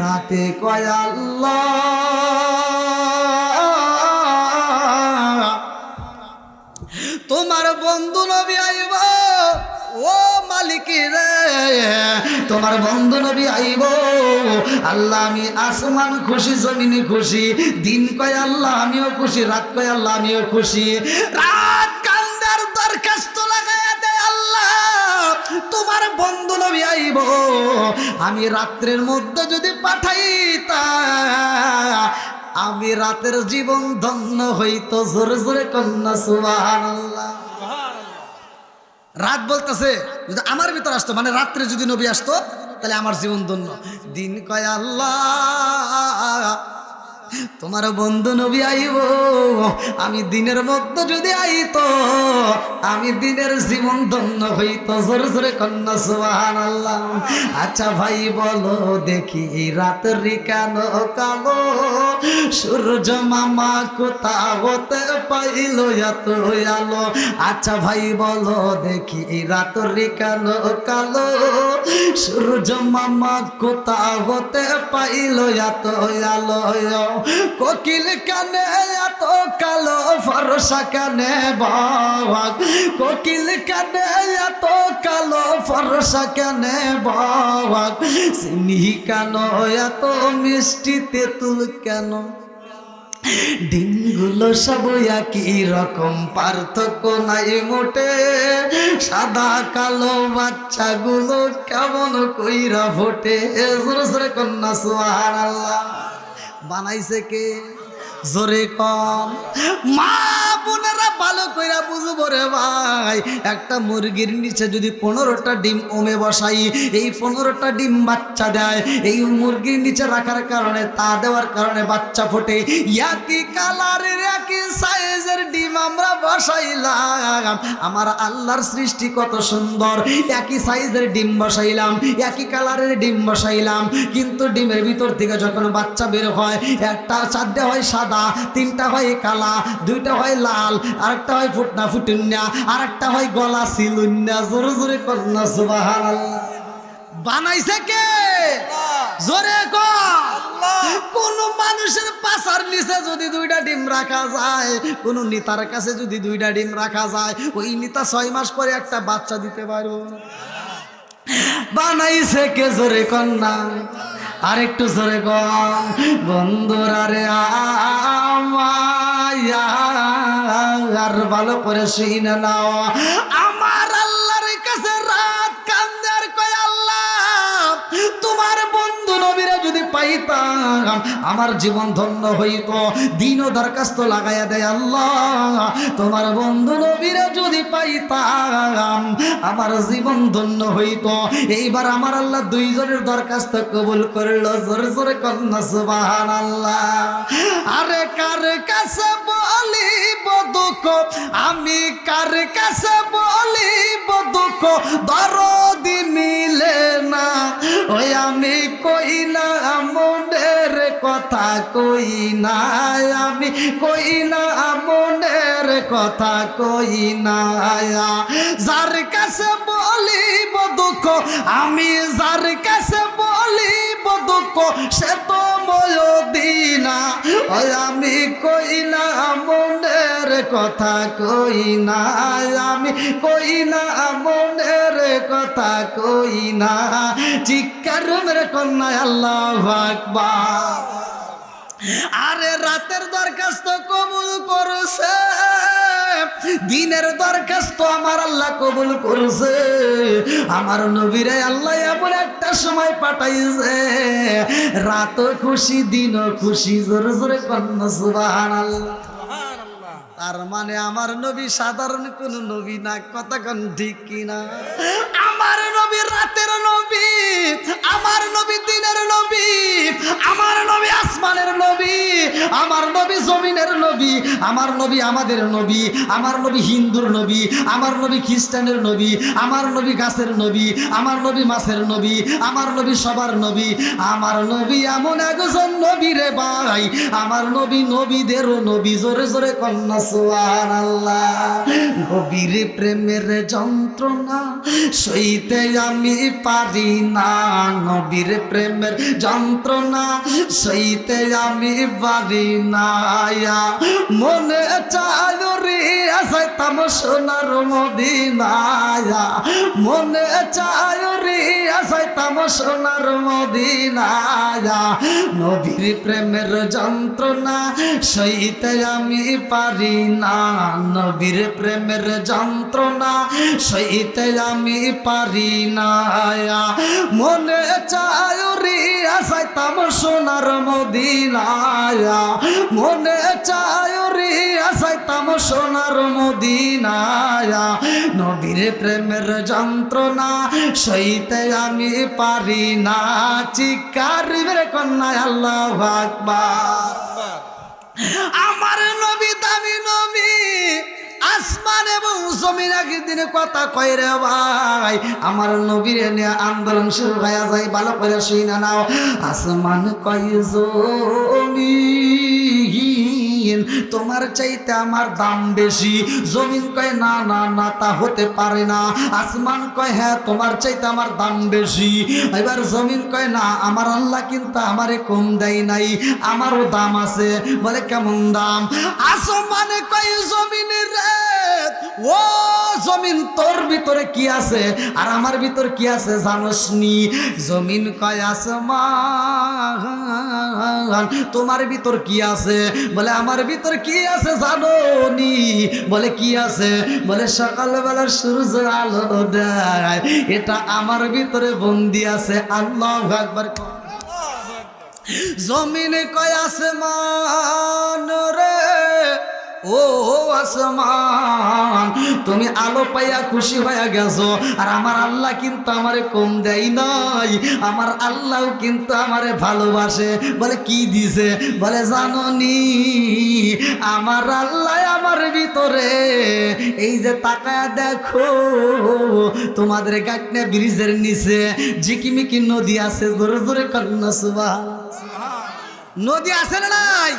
রাতে কয় আল্লাহ তোমার বন্ধু নবী আইব, ও মালিক রে তোমার বন্ধু নবী আইব। আল্লাহ আমি আসমান খুশি, জমিন খুশি। দিন কয় আল্লাহ আমিও খুশি, রাত কয় আল্লাহ আমিও খুশি। রাত কান্দার দরখাস্ত লাগাইয়া দেয়, আল্লাহ তোমার বন্ধু নবী আইব, আমি রাত্রের মধ্যে যদি পাঠাইতা আমি রাতের জীবন ধন্য হইতো। জোরে জোরে কন্যা সুবহানাল্লাহ। রাত বলতেছে যদি আমার ভিতর আসতো, মানে রাত্রে যদি নবী আসতো, তাহলে আমার জীবন ধন্য। দিন কয় আল্লাহ তোমার বন্ধু নবী আইব, আমি দিনের মধ্যে যদি আইতো আমি দিনের জীবন ধন্য হইতো। জোরে জোরে কন্যা সুবহানাল্লাহ। আচ্ছা ভাই বলো দেখি রাতের কেন কালো, সূর্য মামা কোথা হতে পাইল এত আলো। আচ্ছা ভাই বলো দেখি রাতের কেন কালো, সূর্য মামা কোথা হতে পাইল এত আলো। কোকিল কানে এত কালো, ফরসা কানে বাঘ। কোকিল কানে এত কালো, ফরসা কানে বাঘ। চিনি কেন এত মিষ্টি, তেঁতুল কেন? ডিমগুলো সব একই রকম, পার্থক্য নাই মোটে। সাদা কালো বাচ্চাগুলো কেমন কইরা ফোটে। জোরে জোরে কন্যা সুবহানাল্লাহ। বানাইছে কে? জোরে কম। মা বোনেরা ভালো কইরা বুঝবো রে ভাই, একটা মুরগির নিচে যদি 15টা ডিম ওমে বসাই, এই 15টা ডিম বাচ্চা দেয়। এই মুরগির নিচে রাখার কারণে, তা দেওয়ার কারণে বাচ্চা ফোটে। একই কালারের একই সাইজের ডিম আমরা বসাইলাম। আমার আল্লাহর সৃষ্টি কত সুন্দর, একই সাইজের ডিম বসাইলাম, একই কালারের ডিম বসাইলাম, কিন্তু ডিমের ভিতর থেকে যখন বাচ্চা বের হয়, একটা 4টা হয় সাদা, 3টা হয় কালা, 2টা হয় লাল, আরেকটা হয় ফুটনা ফুটুন্না, আরেকটা হয় গলা সিলুন্না। জোরে জোরে কন্যা সুবহানাল্লাহ। বানাইছে কে? জোরে কোন মানুষের পাছার নিচে যদি 2টা ডিম রাখা যায়, কোন নেতার কাছে যদি 2টা ডিম রাখা যায়, ওই নেতা 6 মাস পরে একটা বাচ্চা দিতে পারো। বানাইছে কে? জোরে কন্যা আর একটু জোরে কম। বন্ধুরা রে আর ভালো করে শুনে নাও, আমার আল্লাহর কাছে রাত কান্দে আর কয় আল্লাহ তোমার বন্ধু নবীরা যদি পাইতাম আমার জীবন ধন্য হইতো। দিনও দরখাস্ত লাগাইয়া দেয়, আল্লাহ তোমার বন্ধু নবীরা যদি পাইতাম আমার জীবন ধন্য হইতো। এইবার আমার আল্লাহ 2 জনের দরখাস্ত কবুল করলো। জোরে জোরে কন্যা সুবহানাল্লাহ। আরে কার কাছে বলিব দুঃখ, আমি কার কাছে বলিব দুঃখ, দরদি মিলে না। ওই আমি কই না মনের কথা, কই না আমি, কই না মনের কথা, কই না। যার কাছে বলিব দুঃখ, আমি যার কাছে বলিব দুঃখ, সে তো ময়দিনা। ওই আমি কই না মনের কথা, কই না আমি, কই না মনের কথা, কই না। চিৎকার মেরে কন্যা আল্লাহু আকবার। আরে রাতের দরখাস্ত কবুল করছে, দিনের দরখাস্ত আমার আল্লাহ কবুল করছে। আমার নবীরে আল্লাহ এমন একটা সময় পাঠাইছে, রাতও খুশি দিনও খুশি, জোরে জোরে কন্যা সুবহানাল্লাহ। তার মানে আমার নবী সাধারণ কোন নবী না, কথা কোন ঠিক কিনা? আমার নবী রাতের নবী, আমার নবী দিনের নবী, আমার নবী আসমানের নবী, আমার নবী জমিনের নবী, আমার নবী আমাদের নবী, আমার নবী হিন্দুর নবী, আমার নবী খ্রিস্টানের নবী, আমার নবী গাছের নবী, আমার নবী মাছের নবী, আমার নবী সবার নবী। আমার নবী এমন একজন নবী রে ভাই, আমার নবী নবীদেরও নবী, জোরে জোরে কন্যা সুবহানাল্লাহ। নবীর প্রেমের যন্ত্রণা সইতে আমি পারি না, নবীর প্রেমের যন্ত্রণা সইতে আমি পারি না। মনে চায় রে যাইতাম সোনার মদিনায়, মনে চায় রে যাইতাম সোনার মদিনায়। নবীর প্রেমের যন্ত্রণা সইতে আমি পারি না, নবীর প্রেমের যন্ত্রণা সইতে আমি পারি না। মনে চায় রে যাইতাম সোনার মদিনায়, মনে চায় রে যাইতাম সোনার মদিনায়। নবীর প্রেমের যন্ত্রণা সইতে আমি পারি না, চিৎকার রে কন্যা আল্লাহু আকবার। আমার নবী দামি নবী, আসমান এবং জমিন একদিন কথা কয় রে ভাই। আমার নবীর নিয়ে আন্দোলন শুরু হয়ে যায়, ভালো করে শুই না নাও। আসমান কয় জমিন তোমার চাইতে আমার দাম বেশি, জমিন কয় না না না তা হতে পারে না। আসমান কয় হ্যাঁ তোমার চাইতে আমার দাম বেশি। এবার জমিন কয় না আমার আল্লাহ কিন্তু আমারে কম দেয় নাই, আমারও দাম আছে। বলে কেমন দাম? আসমানে কয় জমিনের রে, ও জমিন তোর ভিতরে কি আছে আর আমার ভিতর কি আছে জানোস নি? জমিন কয় আসমান তোমার ভিতর কি আছে? বলে আমার ভিতর কি আছে জানো নি? বলে কি আছে? বলে সকালবেলা সূর্য আলো দেয়, এটা আমার ভিতরে বন্দি আছে। আল্লাহু আকবার। জমিনে কয় আসমান রে, ও আসমান তুমি আলো পাইয়া খুশি হয়ে গেছো, আর আমার আল্লাহ কিন্তু আমারে কম দেয় নাই, আমার আল্লাহ কিন্তু আমারে ভালোবাসে। বলে কি দিছে? বলে জানো নি আমার আল্লাহ আমার ভিতরে এই যে তাকায়া দেখো তোমাদের গাটনা ব্রিজের নিচে ঝিকিমিকি নদী আছে, জোরে জোরে কন্যা সুবহানাল্লাহ। নদী আছে না নাই?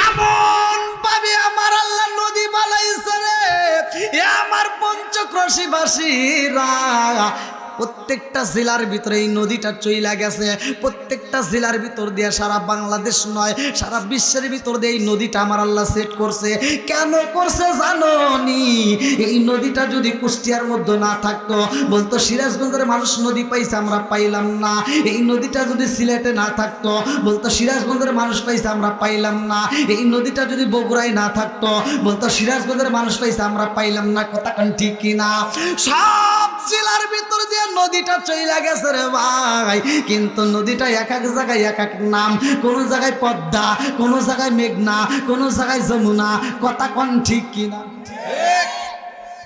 এমন পাবে আমার আল্লাহ নদী বানাইছে রে, এ আমার পঞ্চক্রোশীবাসীরা প্রত্যেকটা জেলার ভিতরে এই নদীটা চইলা গেছে, প্রত্যেকটা জেলার ভিতর দিয়ে, সারা বাংলাদেশ নয় সারা বিশ্বের ভিতর দিয়ে এই নদীটা আমার আল্লাহ সেট করছে। কেন করছে জানো নি? এই নদীটা যদি কুষ্টিয়ার মধ্যে না থাকতো, বলতো সিরাজগঞ্জের মানুষ নদী পাইছে আমরা পাইলাম না। এই নদীটা যদি সিলেটে না থাকতো, বলতো সিরাজগঞ্জের মানুষ পাইছে আমরা পাইলাম না। এই নদীটা যদি বগুড়ায় না থাকতো, বলতো সিরাজগঞ্জের মানুষ পাইছে আমরা পাইলাম না। কথা কোন ঠিক কিনা? সব জেলার ভিতর দিয়ে নদীটা চইলা গেছে রে ভাই, কিন্তু নদীটা এক এক জায়গায় এক এক নাম। কোন জায়গায় পদ্মা, কোন জায়গায় মেঘনা, কোন জায়গায় যমুনা। কথা কোন ঠিক কিনা?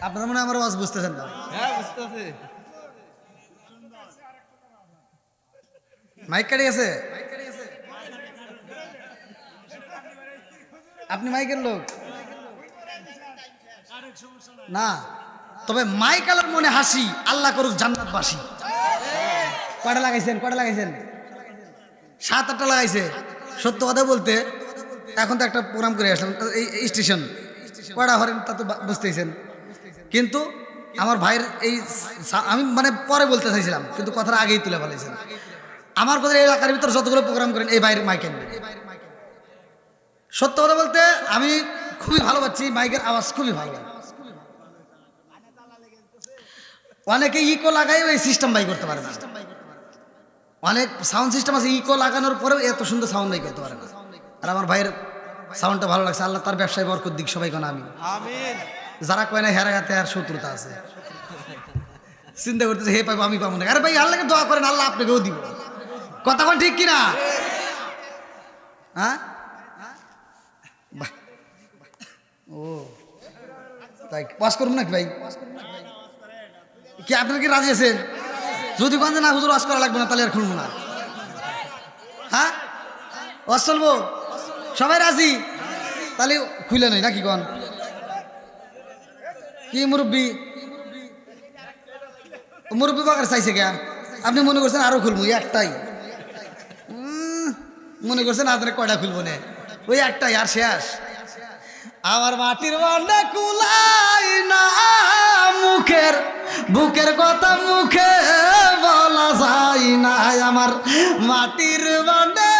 আপনারা মনে হয় আমার আওয়াজ বুঝতেছেন না? হ্যাঁ বুঝতেছি। মাইক কাটি আছে? আপনি মাইকের লোক না? তবে মাইক আলার মনে হাসি, আল্লাহ করুক জান্নাতবাসী। কয়টা লাগাইছেন? কয়টা লাগাইছেন? 7-8টা লাগাইছে। সত্য কথা বলতে এখন তো একটা প্রোগ্রাম করে আসলাম এই স্টেশন, কয়টা হরেন তা তো বুঝতেইছেন। কিন্তু আমার ভাইয়ের এই আমি মানে পরে বলতে চাইছিলাম, কিন্তু কথাটা আগেই তুলে ফেলেছেন। আমার কথা এই এলাকার ভিতরে যতগুলো প্রোগ্রাম করেন এই বাইরের মাইক আনবেন। সত্য কথা বলতে আমি খুবই ভালো পাচ্ছি, মাইকের আওয়াজ খুবই ভালো। অনেকে ইকো লাগাই ওই সিস্টেম বাই করতে পারে না। অনেক সাউন্ড সিস্টেম আছে ইকো লাগানোর পরেও এত সুন্দর সাউন্ড বাই করতে পারে না। আর আমার ভাইয়ের সাউন্ডটা ভালো লাগছে, আল্লাহ তার ব্যবসায় বরকত দিক, সবাই কোন আমি। যারা কয় না হেরা হাতে আর শত্রুতা আছে, চিন্তা করতেছে হে পাবো আমি পাবো না। আরে ভাই আল্লাহকে দোয়া করেন, আল্লাহ আপনাকেও দিব। কথা বল ঠিক কিনা? হ্যাঁ, ও তাই পাস করুন নাকি ভাই? কি আপনার কি রাজি আছেন? যদি কোন না হুজুর ওয়াজ করা লাগবে না তাহলে আর খুলবো না। হ্যাঁ ওয়াজ চলবো, সবাই রাজি? তাহলে খুলে নাই নাকি কোন? কি মুরব্বী মুরব্বী বাগার চাইছে কে? আপনি মনে করছেন আরো খুলবো? একটাই মনে করছেন আপনার কয়টা খুলবো না? ওই একটাই আর শেষ। আমার মাটির বান্ডা কুলাই না, মুখের বুকের কথা মুখে বলা যায় না। আমার মাটির বান্ডা